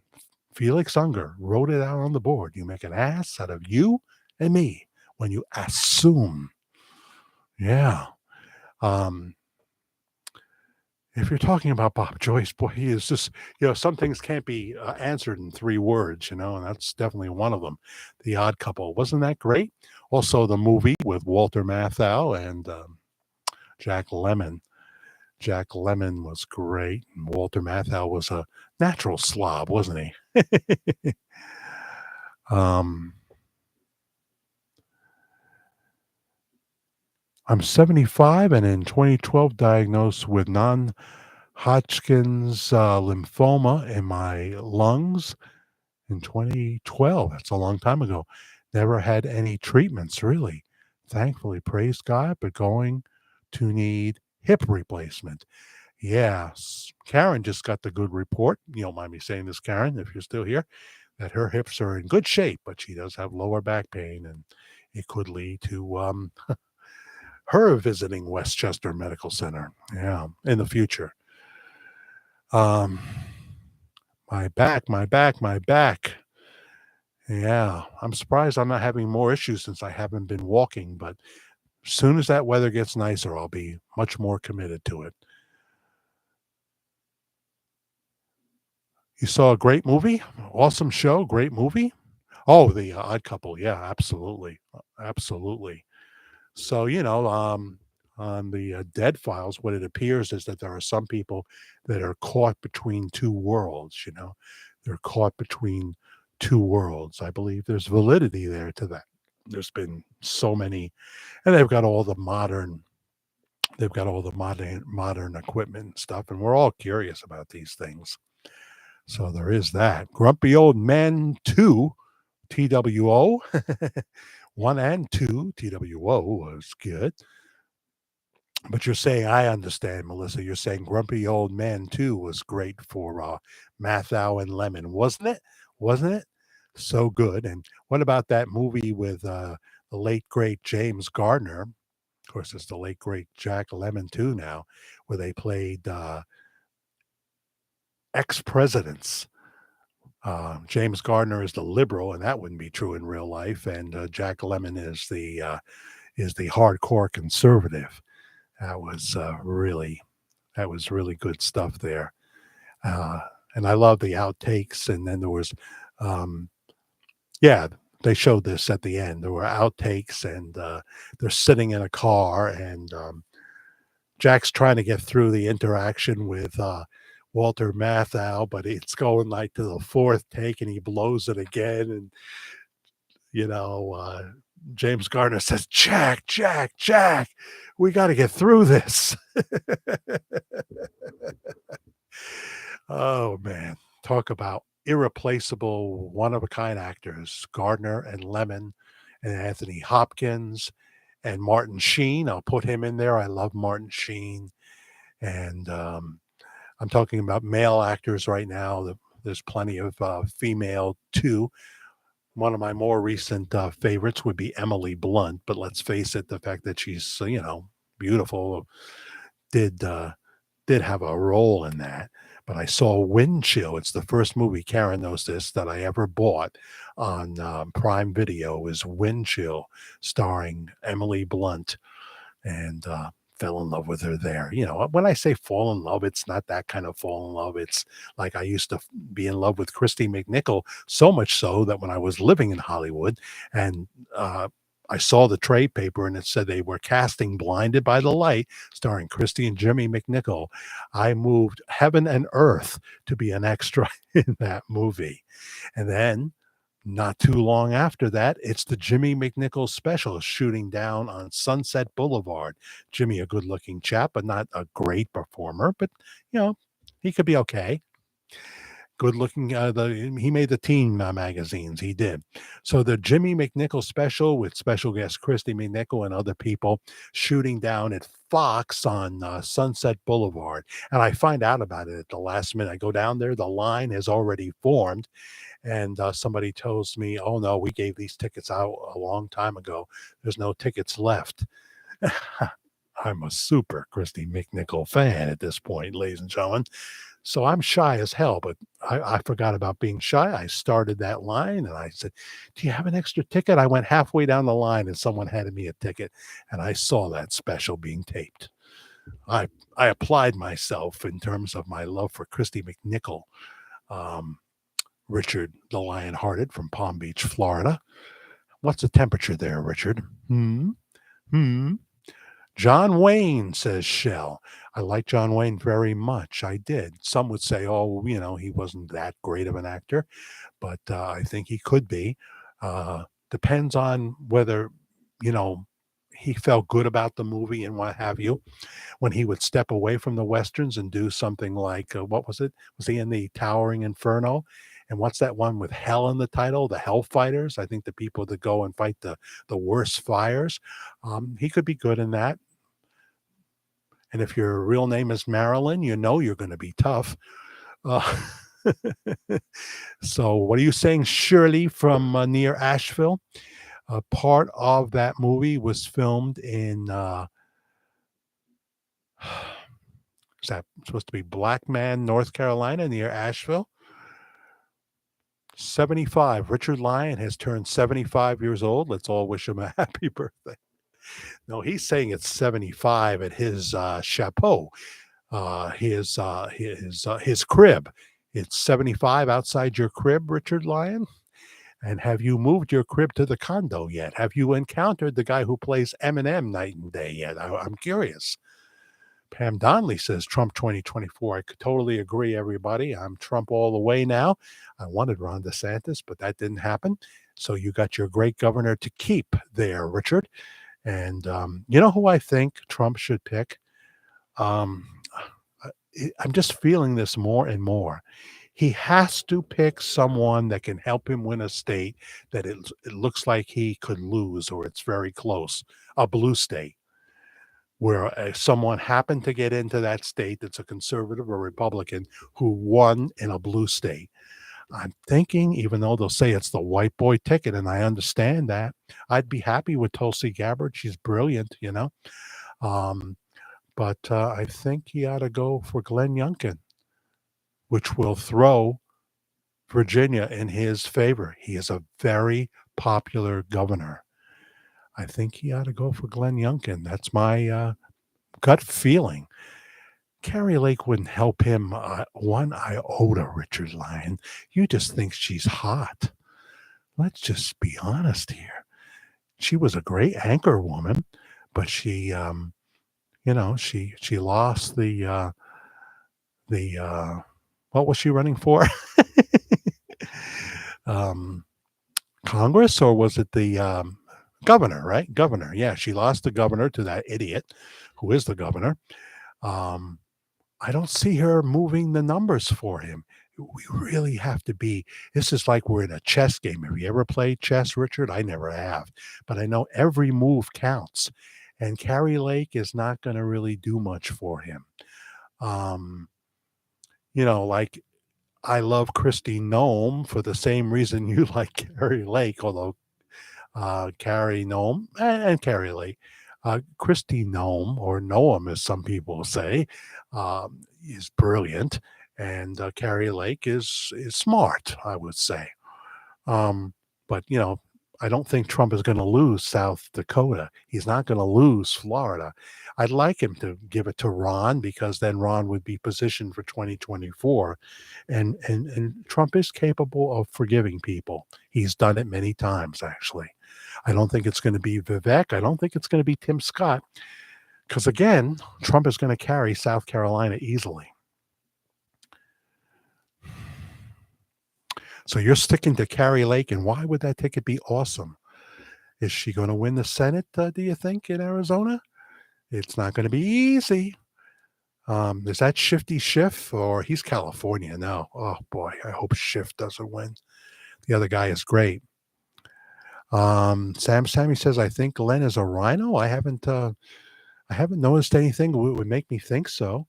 Felix Unger wrote it out on the board. You make an ass out of you and me when you assume. Yeah. Um, if you're talking about Bob Joyce, boy, he is just, some things can't be answered in 3 words, and that's definitely one of them. The Odd Couple. Wasn't that great? Also, the movie with Walter Matthau and Jack Lemmon. Jack Lemmon was great, and Walter Matthau was a natural slob, wasn't he? um, I'm 75 and in 2012 diagnosed with non-Hodgkin's lymphoma in my lungs. In 2012, that's a long time ago. Never had any treatments, really. Thankfully, praise God, but going to need hip replacement. Yes, Karen just got the good report. You don't mind me saying this, Karen, if you're still here, that her hips are in good shape, but she does have lower back pain, and it could lead to her visiting Westchester Medical Center. Yeah, in the future. Um, my back, my back, my back. Yeah, I'm surprised I'm not having more issues since I haven't been walking, but as soon as that weather gets nicer, I'll be much more committed to it. You saw a great movie? Awesome show, great movie? Oh, The Odd Couple. Yeah, absolutely. Absolutely. So, on the Dead Files, what it appears is that there are some people that are caught between two worlds, They're caught between two worlds. I believe there's validity there to that. There's been so many, and they've got all the modern equipment and stuff, and we're all curious about these things. So there is that. Grumpy Old Man 2, TWO. 1 and 2, TWO was good. But you're saying, I understand, Melissa. You're saying Grumpy Old Man 2 was great for Mathau and Lemon, wasn't it? Wasn't it? So good. And what about that movie with the late, great James Gardner? Of course, it's the late, great Jack Lemmon, too, now, where they played ex presidents. James Gardner is the liberal, and that wouldn't be true in real life. And Jack Lemmon is the hardcore conservative. That was really good stuff there. Uh, and I love the outtakes. And then there was, um, yeah, they showed this at the end. There were outtakes, and they're sitting in a car, and Jack's trying to get through the interaction with Walter Matthau, but it's going like to the fourth take, and he blows it again. And you know, James Gardner says, "Jack, Jack, Jack, we got to get through this." Oh man, talk about irreplaceable, one of a kind actors: Gardner and Lemon, and Anthony Hopkins and Martin Sheen. I'll put him in there. I love Martin Sheen, and I'm talking about male actors right now. There's plenty of female too. One of my more recent favorites would be Emily Blunt, but let's face it, the fact that she's beautiful did did have a role in that. But I saw Wind Chill. It's the first movie, Karen knows this, that I ever bought on Prime Video. Is Wind Chill, starring Emily Blunt, and fell in love with her there. When I say fall in love, it's not that kind of fall in love. It's like I used to be in love with Christy McNichol, so much so that when I was living in Hollywood and I saw the trade paper and it said they were casting Blinded by the Light, starring Christy and Jimmy McNichol, I moved heaven and earth to be an extra in that movie. And then not too long after that, it's the Jimmy McNichol special, Shooting Down on Sunset Boulevard. Jimmy, a good-looking chap, but not a great performer, but, you know, he could be okay. Good-looking, he made the teen magazines, he did. So the Jimmy McNichol special with special guest Christy McNichol and other people shooting down at Fox on Sunset Boulevard. And I find out about it at the last minute. I go down there, the line has already formed, and somebody tells me, "Oh no, we gave these tickets out a long time ago. There's no tickets left." I'm a super Christy McNichol fan at this point, ladies and gentlemen. So I'm shy as hell, but I forgot about being shy. I started that line and I said, "Do you have an extra ticket?" I went halfway down the line and someone handed me a ticket, and I saw that special being taped. I I applied myself in terms of my love for Christy McNichol. Um, Richard the Lion-Hearted from Palm Beach, Florida. What's the temperature there, Richard? Hmm? Hmm? John Wayne, says Shell. I like John Wayne very much. I did. Some would say, oh, he wasn't that great of an actor, but I think he could be. Depends on whether, you know, he felt good about the movie and what have you. When he would step away from the westerns and do something like what was it? Was he in the Towering Inferno? And what's that one with hell in the title? The Hell Fighters. I think the people that go and fight the worst fires. He could be good in that. And if your real name is Marilyn, you know you're going to be tough. Uh, so, what are you saying, Shirley from near Asheville? Part of that movie was filmed in is that supposed to be Black Man, North Carolina, near Asheville? 75. Richard Lyon has turned 75 years old. Let's all wish him a happy birthday. No, he's saying it's 75 at his chapeau, his crib. It's 75 outside your crib, Richard Lyon. And have you moved your crib to the condo yet? Have you encountered the guy who plays Eminem night and day yet? I'm curious. Pam Donnelly says Trump 2024. I could totally agree, everybody. I'm Trump all the way now. I wanted Ron DeSantis, but that didn't happen. So you got your great governor to keep there, Richard. And you know who I think Trump should pick? Um, I'm just feeling this more and more. He has to pick someone that can help him win a state that it looks like he could lose or it's very close, a blue state where someone happened to get into that state that's a conservative or Republican who won in a blue state. I'm thinking, even though they'll say it's the white boy ticket, and I understand that, I'd be happy with Tulsi Gabbard. She's brilliant, Um, but I think he ought to go for Glenn Youngkin, which will throw Virginia in his favor. He is a very popular governor. I think he ought to go for Glenn Youngkin. That's my gut feeling. Carrie Lake wouldn't help him one iota, Richard Lyon. You just think she's hot. Let's just be honest here. She was a great anchor woman, but she lost the what was she running for? um, Congress, or was it the governor? Right, governor. Yeah, she lost the governor to that idiot, who is the governor. I don't see her moving the numbers for him. We really have to be. This is like we're in a chess game. Have you ever played chess, Richard? I never have, but I know every move counts. And Carrie Lake is not going to really do much for him. Like I love Christy Nome for the same reason you like Carrie Lake, although Carrie Nome and Carrie Lake. Christy Nome, or Noam as some people say, is brilliant, and Carrie Lake is smart, I would say. But I don't think Trump is going to lose South Dakota. He's not going to lose Florida. I'd like him to give it to Ron, because then Ron would be positioned for 2024, and Trump is capable of forgiving people. He's done it many times, actually. I don't think it's going to be Vivek. I don't think it's going to be Tim Scott, because again, Trump is going to carry South Carolina easily. So you're sticking to Carrie Lake, and why would that ticket be awesome? Is she going to win the Senate, do you think, in Arizona? It's not going to be easy. Is that Shifty Schiff, or he's California now? Oh boy, I hope Schiff doesn't win. The other guy is great. Sammy says, I think Glenn is a rhino. I haven't noticed anything that would make me think so.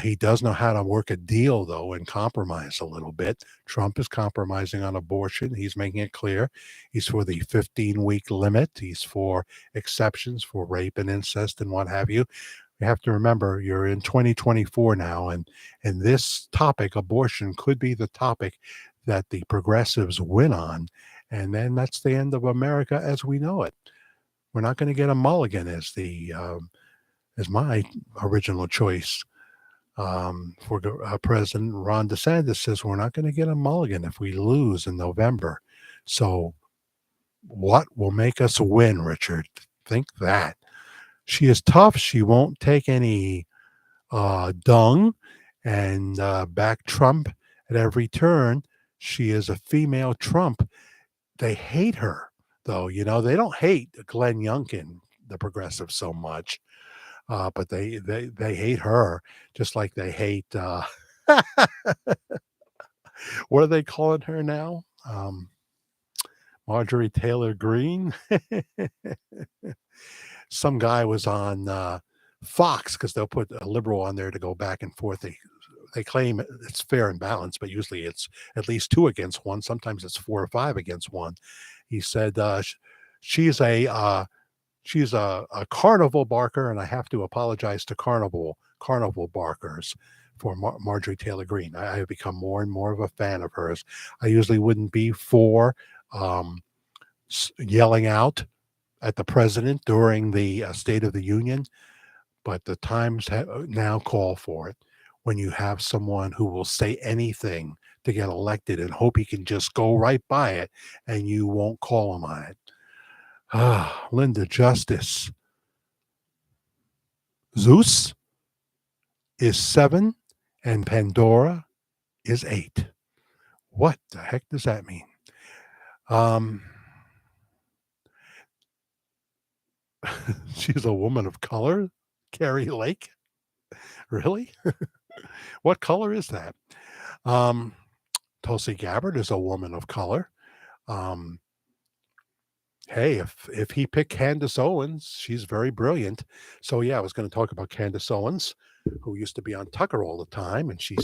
He does know how to work a deal, though, and compromise a little bit. Trump is compromising on abortion. He's making it clear. He's for the 15-week limit. He's for exceptions for rape and incest and what have you. You have to remember, you're in 2024 now, and this topic, abortion, could be the topic that the progressives win on. And then that's the end of America as we know it. We're not going to get a mulligan as my original choice. For President Ron DeSantis says we're not going to get a mulligan if we lose in November. So what will make us win, Richard? Think that. She is tough. She won't take any dung and back Trump at every turn. She is a female Trump. They hate her, though. They don't hate Glenn Youngkin, the progressive, so much, but they hate her just like they hate. What are they calling her now? Marjorie Taylor Greene. Some guy was on Fox because they'll put a liberal on there to go back and forth. They claim it's fair and balanced, but usually it's at least two against one. Sometimes it's four or five against one. He said she's a carnival barker, and I have to apologize to carnival barkers for Marjorie Taylor Greene. I have become more and more of a fan of hers. I usually wouldn't be for um, yelling out at the president during the State of the Union, but the times now call for it. When you have someone who will say anything to get elected and hope he can just go right by it, and you won't call him on it. Linda Justice. Zeus is 7 and Pandora is 8. What the heck does that mean? Um, she's a woman of color? Carrie Lake? Really? What color is that? Um, Tulsi Gabbard is a woman of color. Um, hey, if he picked Candace Owens, she's very brilliant. So yeah, I was going to talk about Candace Owens, who used to be on Tucker all the time, and she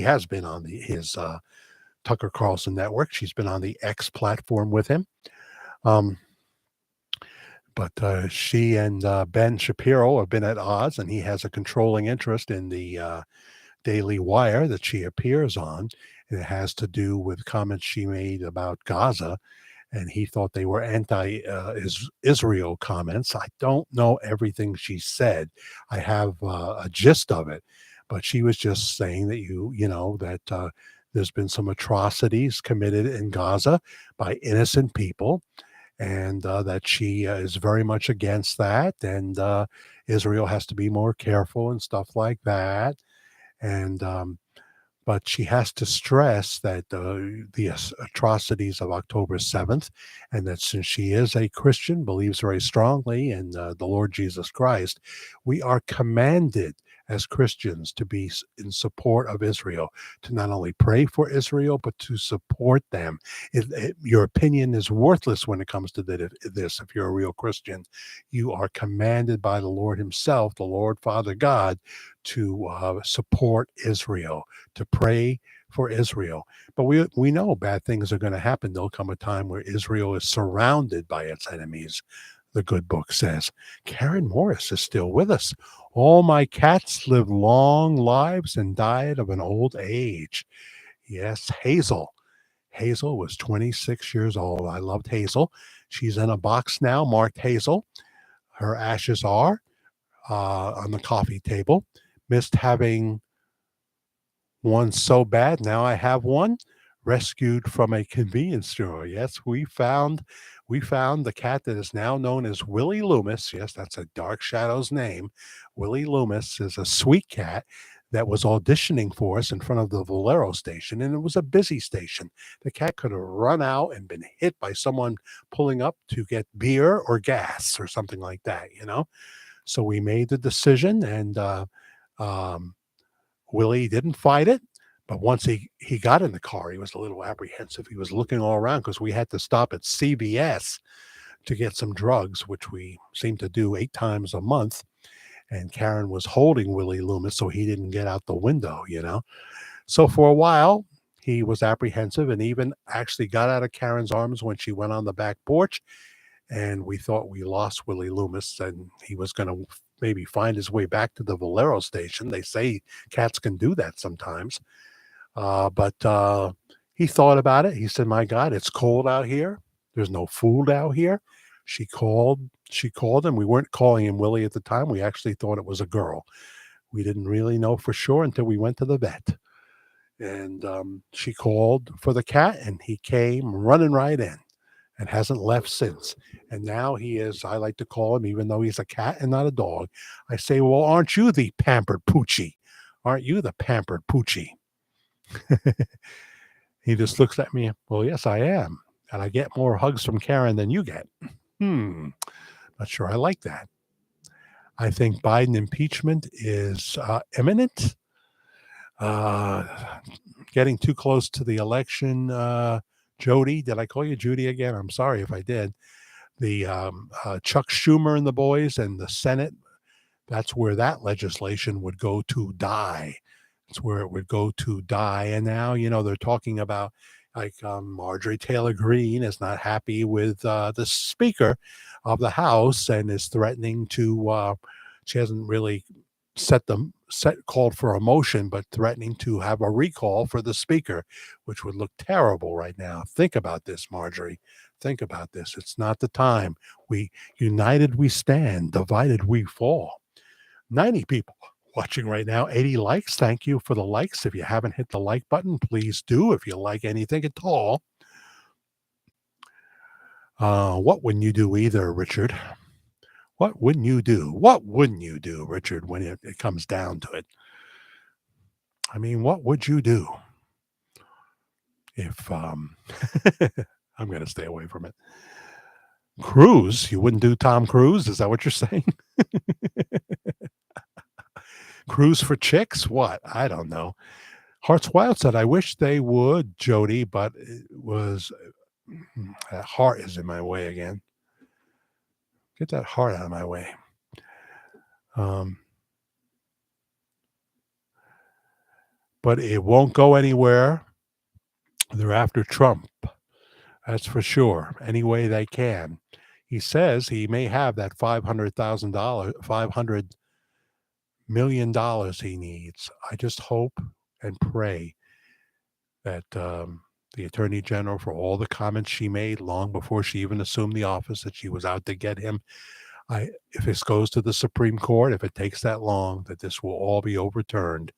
has been on his Tucker Carlson network. She's been on the X platform with him. Um, but she and Ben Shapiro have been at odds, and he has a controlling interest in the Daily Wire that she appears on. And it has to do with comments she made about Gaza, and he thought they were anti-Israel comments. I don't know everything she said. I have a gist of it, but she was just saying that that there's been some atrocities committed in Gaza by innocent people, and that she is very much against that, and Israel has to be more careful and stuff like that. And but she has to stress that the atrocities of October 7th, and that since she is a Christian, believes very strongly in the Lord Jesus Christ, we are commanded as Christians to be in support of Israel, to not only pray for Israel, but to support them. Your opinion is worthless when it comes to this. If you're a real Christian, you are commanded by the Lord himself, the Lord Father God, to support Israel, to pray for Israel. But we know bad things are going to happen. There'll come a time where Israel is surrounded by its enemies, the good book says. Karen Morris is still with us. All my cats lived long lives and died of an old age. Yes, Hazel. Hazel was 26 years old. I loved Hazel. She's in a box now marked Hazel. Her ashes are on the coffee table. Missed having one so bad. Now I have one rescued from a convenience store. Yes, we found the cat that is now known as Willie Loomis. Yes, that's a Dark Shadows name. Willie Loomis is a sweet cat that was auditioning for us in front of the Valero station, and it was a busy station. The cat could have run out and been hit by someone pulling up to get beer or gas or something like that. So we made the decision, and um, Willie didn't fight it, but once he got in the car, he was a little apprehensive. He was looking all around because we had to stop at CVS to get some drugs, which we seem to do 8 times a month. And Karen was holding Willie Loomis so he didn't get out the window. So for a while, he was apprehensive and even actually got out of Karen's arms when she went on the back porch. And we thought we lost Willie Loomis and he was going to maybe find his way back to the Valero station. They say cats can do that sometimes. But he thought about it. He said, "My God, it's cold out here. There's no food out here." She called him. We weren't calling him Willie at the time. We actually thought it was a girl. We didn't really know for sure until we went to the vet. And she called for the cat, and he came running right in. and hasn't left since. And now he is, I like to call him, even though he's a cat and not a dog, I say, well, aren't you the pampered poochie? Aren't you the pampered poochie? He just looks at me, well, yes, I am. And I get more hugs from Karen than you get. Not sure I like that. I think Biden impeachment is imminent. Uh, Getting too close to the election. Jody, did I call you Judy again? I'm sorry if I did. The Chuck Schumer and the boys and the Senate, that's where that legislation would go to die. It's where it would go to die. And now, they're talking about like Marjorie Taylor Greene is not happy with the Speaker of the House and is threatening to, she hasn't really called for a motion, but threatening to have a recall for the Speaker, which would look terrible right now. Think about this, Marjorie. Think about this. It's not the time. We united we stand, divided we fall. 90 people watching right now, 80 likes. Thank you for the likes. If you haven't hit the like button, please do if you like anything at all. What wouldn't you do either, Richard? What wouldn't you do? What wouldn't you do, Richard, when it comes down to it? I mean, what would you do if I'm going to stay away from it? Cruise? You wouldn't do Tom Cruise? Is that what you're saying? Cruise for chicks? What? I don't know. Hearts Wild said, I wish they would, Jody, but it was that heart is in my way again. Get that heart out of my way. But it won't go anywhere. They're after Trump. That's for sure. Any way they can. He says he may have that $500 million he needs. I just hope and pray that the Attorney General, for all the comments she made long before she even assumed the office, that she was out to get him. If this goes to the Supreme Court, if it takes that long, that this will all be overturned.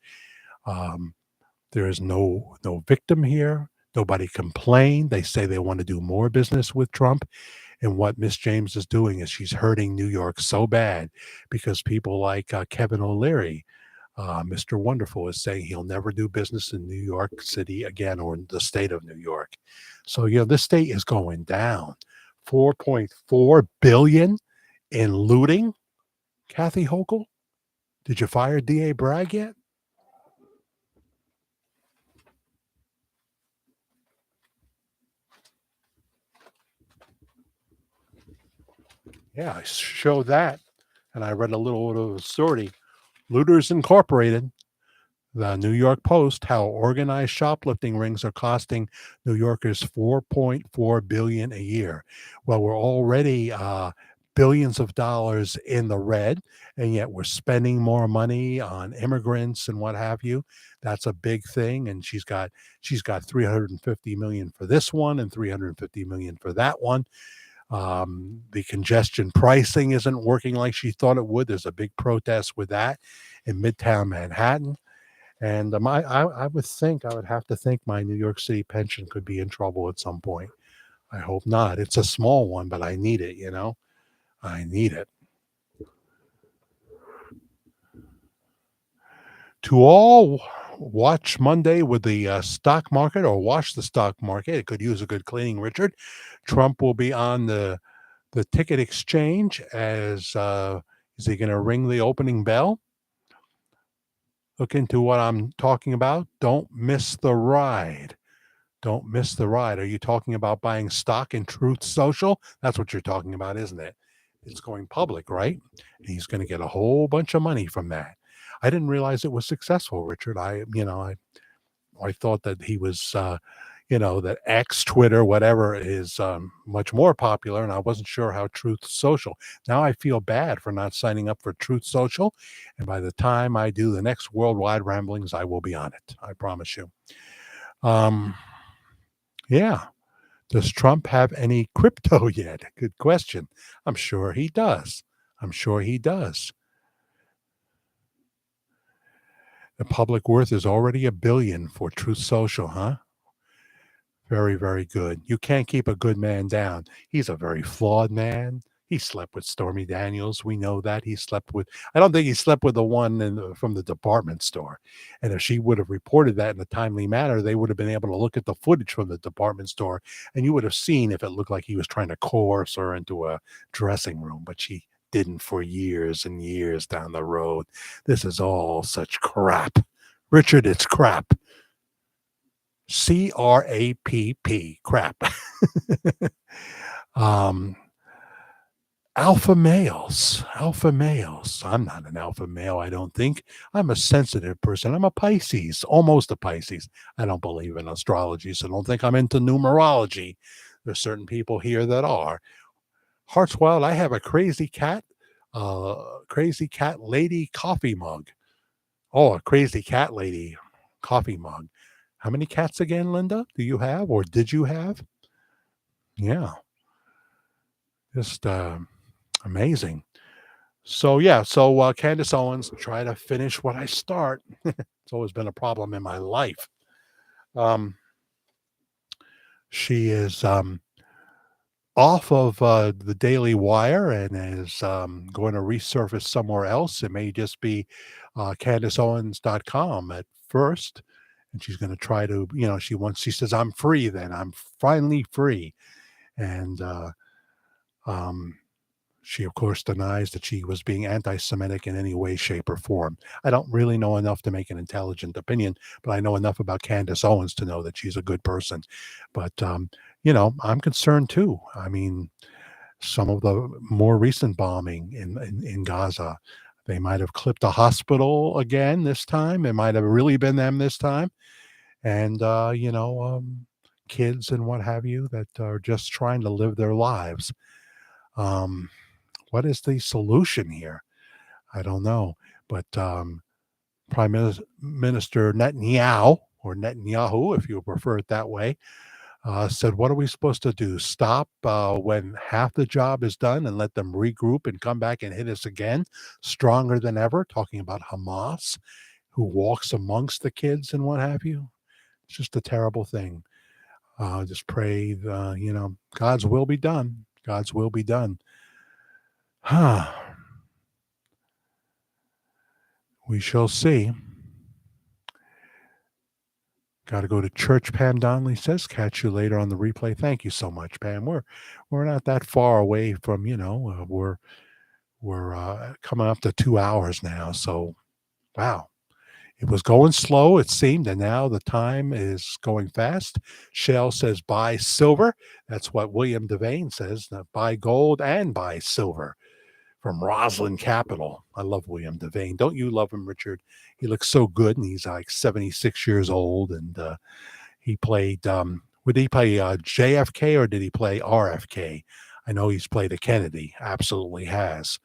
There is no victim here. Nobody complained. They say they want to do more business with Trump. And what Miss James is doing is she's hurting New York so bad because people like Kevin O'Leary, Mr. Wonderful, is saying he'll never do business in New York City again or in the state of New York. So, this state is going down. $4.4 billion in looting. Kathy Hochul, did you fire D.A. Bragg yet? Yeah, I showed that. And I read a little bit of a story. Looters Incorporated, the New York Post, how organized shoplifting rings are costing New Yorkers $4.4 billion a year. Well, we're already billions of dollars in the red, and yet we're spending more money on immigrants and what have you. That's a big thing. And she's got $350 million for this one and $350 million for that one. The congestion pricing isn't working like she thought it would. There's a big protest with that in Midtown Manhattan. And I would think, I would have to think my New York City pension could be in trouble at some point. I hope not. It's a small one, but I need it, I need it. To all watch Monday with the stock market, or watch the stock market. It could use a good cleaning, Richard. Trump will be on the ticket exchange as is he going to ring the opening bell? Look into what I'm talking about. Don't miss the ride. Don't miss the ride. Are you talking about buying stock in Truth Social? That's what you're talking about, isn't it? It's going public, right? And he's going to get a whole bunch of money from that. I didn't realize it was successful, Richard. I thought that he was, that X, Twitter, whatever is much more popular, and I wasn't sure how Truth Social. Now I feel bad for not signing up for Truth Social, and by the time I do the next Worldwide Ramblings, I will be on it. I promise you. Yeah. Does Trump have any crypto yet? Good question. I'm sure he does. The public worth is already $1 billion for Truth Social, huh? Very, very good. You can't keep a good man down. He's a very flawed man. He slept with Stormy Daniels. We know that. He slept with, I don't think he slept with the one from the department store. And if she would have reported that in a timely manner, they would have been able to look at the footage from the department store and you would have seen if it looked like he was trying to coerce her into a dressing room. But she didn't for years and years down the road. This is all such crap. Richard, it's crap. CRAPP, crap. um, alpha males, alpha males. I'm not an alpha male, I don't think. I'm a sensitive person. I'm a Pisces, almost a Pisces. I don't believe in astrology, so don't think I'm into numerology. There's certain people here that are. Hearts Wild, I have a crazy cat lady coffee mug. Oh, a crazy cat lady coffee mug. How many cats again, Linda? Do you have or did you have? Yeah, just amazing. So yeah, so Candace Owens, try to finish what I start. It's always been a problem in my life. Um, she is off of the Daily Wire and is going to resurface somewhere else. It may just be CandaceOwens.com at first. And she's going to try to, she says, I'm free then. I'm finally free. And um, she, of course, denies that she was being anti-Semitic in any way, shape, or form. I don't really know enough to make an intelligent opinion, but I know enough about Candace Owens to know that she's a good person. But, I'm concerned too. I mean, some of the more recent bombing in Gaza, they might have clipped a hospital again this time. It might have really been them this time. And, kids and what have you that are just trying to live their lives. Um, what is the solution here? I don't know. But Minister Netanyahu, or Netanyahu, if you prefer it that way, said, what are we supposed to do? Stop when half the job is done and let them regroup and come back and hit us again, stronger than ever, talking about Hamas, who walks amongst the kids and what have you. It's just a terrible thing. Just pray, God's will be done. God's will be done. We shall see. Got to go to church, Pam Donnelly says. Catch you later on the replay. Thank you so much, Pam. We're not that far away from, we're coming up to 2 hours now. So, wow. It was going slow, it seemed, and now the time is going fast. Shell says buy silver. That's what William Devane says, buy gold and buy silver. From Roslyn Capital. I love William Devane. Don't you love him, Richard? He looks so good, and he's like 76 years old, and he played, would he play JFK or did he play RFK? I know he's played a Kennedy, absolutely has.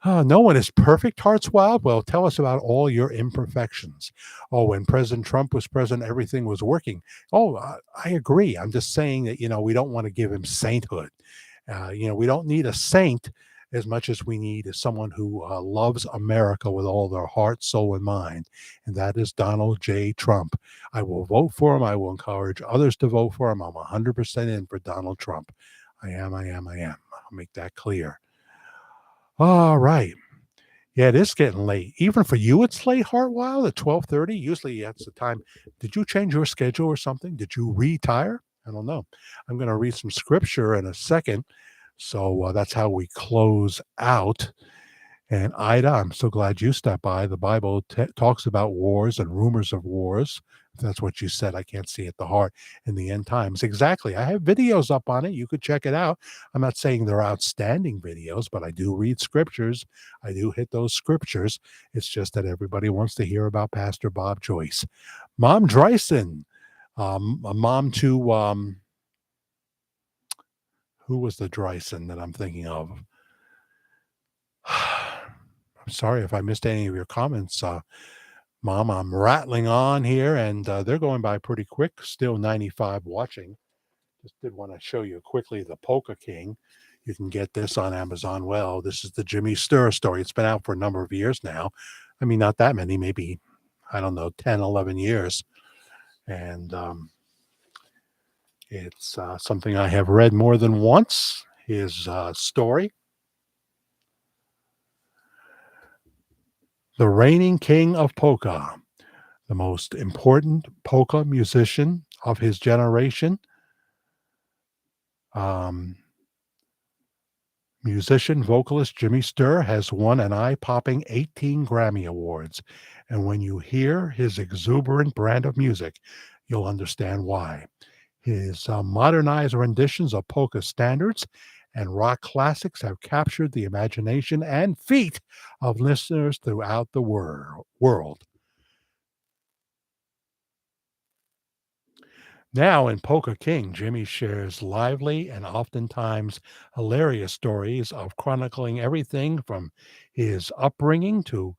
No one is perfect, Hearts Wild. Well, tell us about all your imperfections. Oh, when President Trump was president, everything was working. Oh, I agree. I'm just saying that, we don't want to give him sainthood. We don't need a saint as much as we need is someone who loves America with all their heart, soul, and mind. And that is Donald J. Trump. I will vote for him. I will encourage others to vote for him. I'm 100% in for Donald Trump. I am. I'll make that clear. All right. Yeah, it is getting late. Even for you, it's late, Heartwild, at 12:30. Usually that's the time. Did you change your schedule or something? Did you retire? I don't know. I'm going to read some scripture in a second. So that's how we close out. And Ida, I'm so glad you stopped by. The Bible talks about wars and rumors of wars. If that's what you said, I can't see at the heart in the end times. Exactly. I have videos up on it. You could check it out. I'm not saying they're outstanding videos, but I do read scriptures. I do hit those scriptures. It's just that everybody wants to hear about Pastor Bob Joyce. Mom Dryson, a mom to, who was the Dryson that I'm thinking of? I'm sorry if I missed any of your comments, Mom. I'm rattling on here, and they're going by pretty quick. Still 95 watching. Just did want to show you quickly the Polka King. You can get this on Amazon. Well, this is the Jimmy Sturr story. It's been out for a number of years now. I mean, not that many, maybe, I don't know, 10, 11 years. And It's something I have read more than once. His story, The Reigning King of Polka, the most important polka musician of his generation. Um, Musician vocalist Jimmy Sturr has won an eye popping 18 Grammy Awards. And when you hear his exuberant brand of music, you'll understand why. His modernized renditions of polka standards and rock classics have captured the imagination and feet of listeners throughout the world. Now in Polka King, Jimmy shares lively and oftentimes hilarious stories of chronicling everything from his upbringing to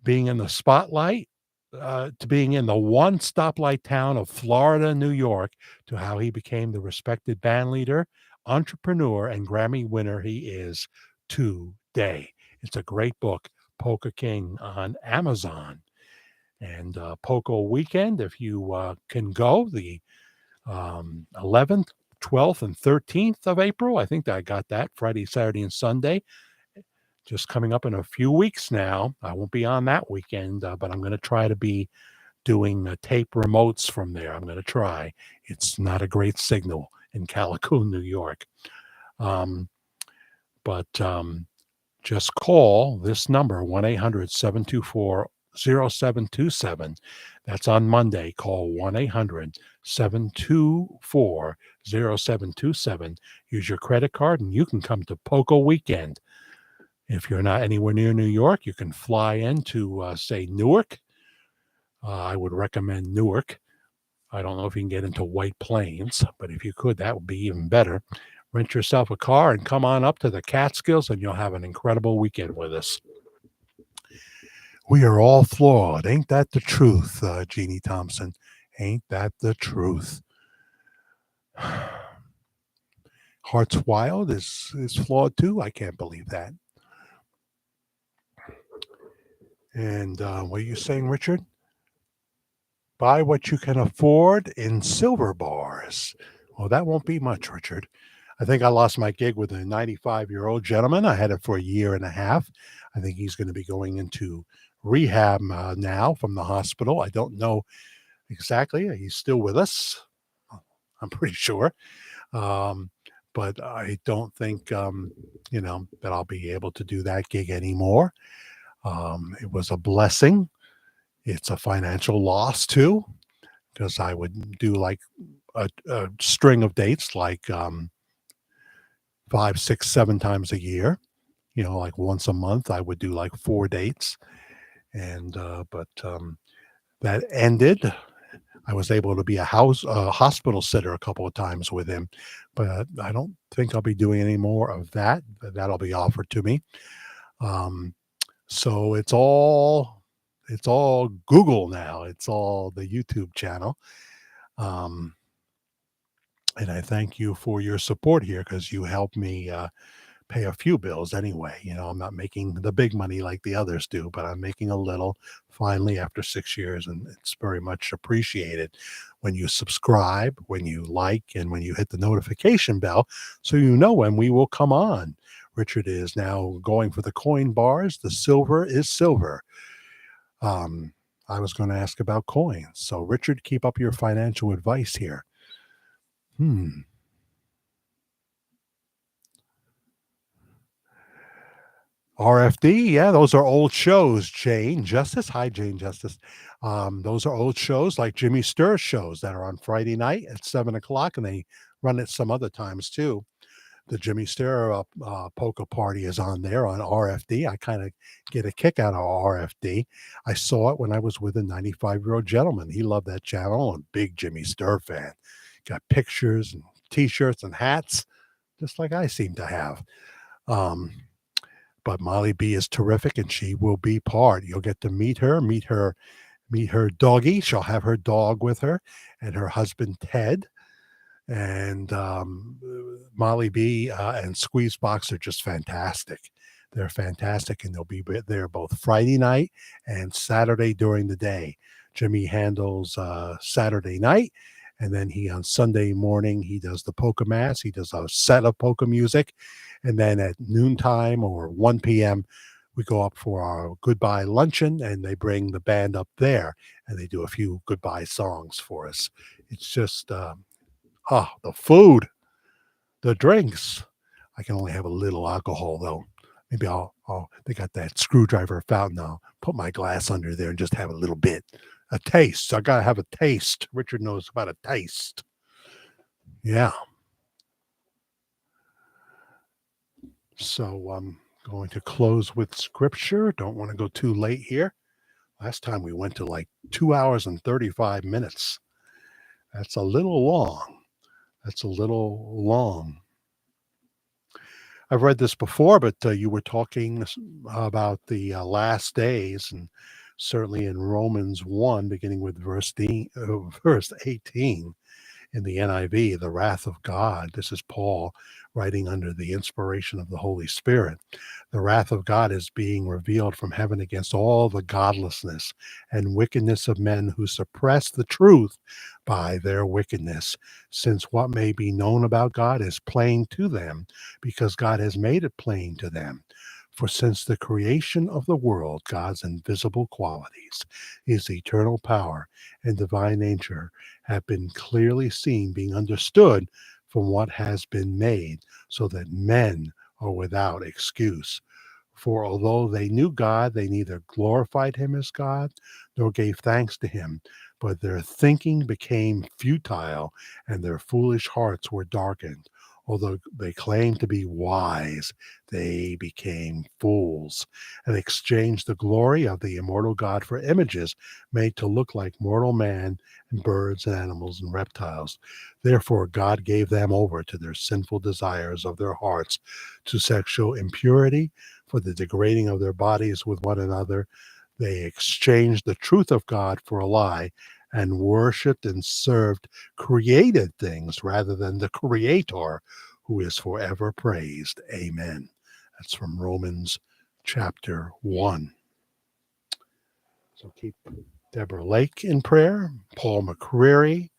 being in the spotlight, to being in the one stoplight town of Florida, New York, to how he became the respected band leader, entrepreneur, and Grammy winner he is today. It's a great book, Polka King, on Amazon. And Polka Weekend, if you can go, the 11th, 12th, and 13th of April. I think I got that Friday, Saturday, and Sunday. Just coming up in a few weeks now. I won't be on that weekend, but I'm going to try to be doing tape remotes from there. I'm going to try. It's not a great signal in Calico, New York. Um, but just call this number, 1-800-724-0727. That's on Monday. Call 1-800-724-0727. Use your credit card and you can come to Poco Weekend. If you're not anywhere near New York, you can fly into, say, Newark. I would recommend Newark. I don't know if you can get into White Plains, but if you could, that would be even better. Rent yourself a car and come on up to the Catskills, and you'll have an incredible weekend with us. We are all flawed. Ain't that the truth, Jeannie Thompson? Ain't that the truth? Hearts Wild is flawed too. I can't believe that. And what are you saying, Richard? Buy what you can afford in silver bars. Well, that won't be much, Richard. I think I lost my gig with a 95-year-old gentleman. I had it for a year and a half. I think he's going to be going into rehab now from the hospital. I don't know exactly. He's still with us. I'm pretty sure. But I don't think, that I'll be able to do that gig anymore. It was a blessing. It's a financial loss too, because I would do like a string of dates, like 5, 6, 7 times a year. Like once a month, I would do like 4 dates, and but that ended. I was able to be a hospital sitter a couple of times with him, but I don't think I'll be doing any more of that. That'll be offered to me. So it's all Google now. It's all the YouTube channel. And I thank you for your support here, because you help me pay a few bills anyway. I'm not making the big money like the others do, but I'm making a little finally after 6 years, and it's very much appreciated when you subscribe, when you like, and when you hit the notification bell so you know when we will come on. Richard is now going for the coin bars. The silver is silver. I was going to ask about coins. So, Richard, keep up your financial advice here. RFD, yeah, those are old shows. Jane Justice, hi Jane Justice. Those are old shows like Jimmy Sturr shows that are on Friday night at 7 o'clock, and they run it some other times too. The Jimmy Sturr polka party is on there on RFD. I kind of get a kick out of RFD. I saw it when I was with a 95-year-old gentleman. He loved that channel, and big Jimmy Sturr fan. Got pictures and T-shirts and hats, just like I seem to have. But Molly B is terrific, and she will be part. You'll get to meet her doggy. She'll have her dog with her, and her husband Ted. And Molly B and Squeezebox are just fantastic. They're fantastic, and they'll be there both Friday night and Saturday during the day. Jimmy handles Saturday night, And then he on Sunday morning he does the polka mass. He does a set of polka music, and then at noontime or 1 p.m. we go up for our goodbye luncheon, and they bring the band up there, and they do a few goodbye songs for us. It's just the food, the drinks. I can only have a little alcohol though. Maybe they got that screwdriver fountain. I'll put my glass under there and just have a little bit. A taste. I gotta have a taste. Richard knows about a taste. Yeah. So I'm going to close with scripture. Don't want to go too late here. Last time we went to like 2 hours and 35 minutes. That's a little long. That's a little long. I've read this before, but you were talking about the last days, and certainly in Romans 1, beginning with verse 18 in the NIV, the wrath of God. This is Paul writing under the inspiration of the Holy Spirit. The wrath of God is being revealed from heaven against all the godlessness and wickedness of men who suppress the truth by their wickedness, since what may be known about God is plain to them, because God has made it plain to them. For since the creation of the world, God's invisible qualities, his eternal power and divine nature, have been clearly seen, being understood from what has been made, so that men are without excuse. For although they knew God, they neither glorified him as God nor gave thanks to him, but their thinking became futile and their foolish hearts were darkened. Although they claimed to be wise, they became fools and exchanged the glory of the immortal God for images made to look like mortal man and birds and animals and reptiles. Therefore, God gave them over to their sinful desires of their hearts, to sexual impurity, for the degrading of their bodies with one another. They exchanged the truth of God for a lie and worshiped and served created things rather than the Creator, who is forever praised. Amen. That's from Romans chapter 1. So keep Deborah Lake in prayer, Paul McCreary,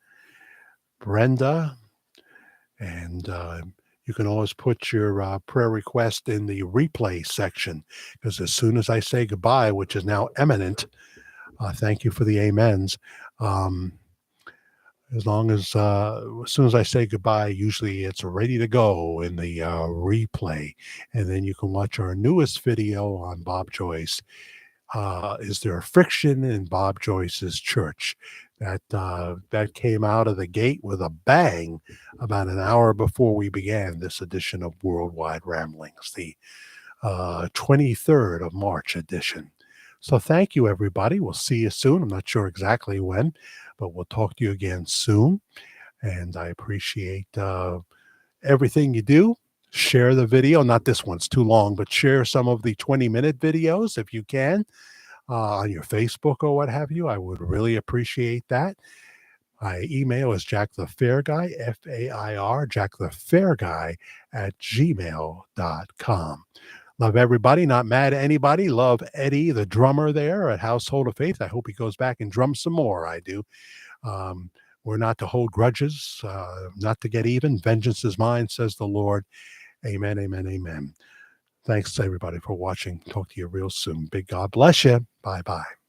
Brenda, and you can always put your prayer request in the replay section, because as soon as I say goodbye, which is now imminent, thank you for the amens. As soon as I say goodbye, usually it's ready to go in the replay. And then you can watch our newest video on Bob Joyce. Is there friction in Bob Joyce's church? That came out of the gate with a bang about an hour before we began this edition of Worldwide Ramblings, the 23rd of March edition. So thank you, everybody. We'll see you soon. I'm not sure exactly when, but we'll talk to you again soon. And I appreciate everything you do. Share the video. Not this one's too long, but share some of the 20-minute videos if you can on your Facebook or what have you. I would really appreciate that. My email is jackthefairguy, F-A-I-R, jackthefairguy @gmail.com. Love everybody, not mad at anybody. Love Eddie, the drummer there at Household of Faith. I hope he goes back and drums some more. I do. We're not to hold grudges, not to get even. Vengeance is mine, says the Lord. Amen, amen, amen. Thanks, everybody, for watching. Talk to you real soon. Big God bless you. Bye-bye.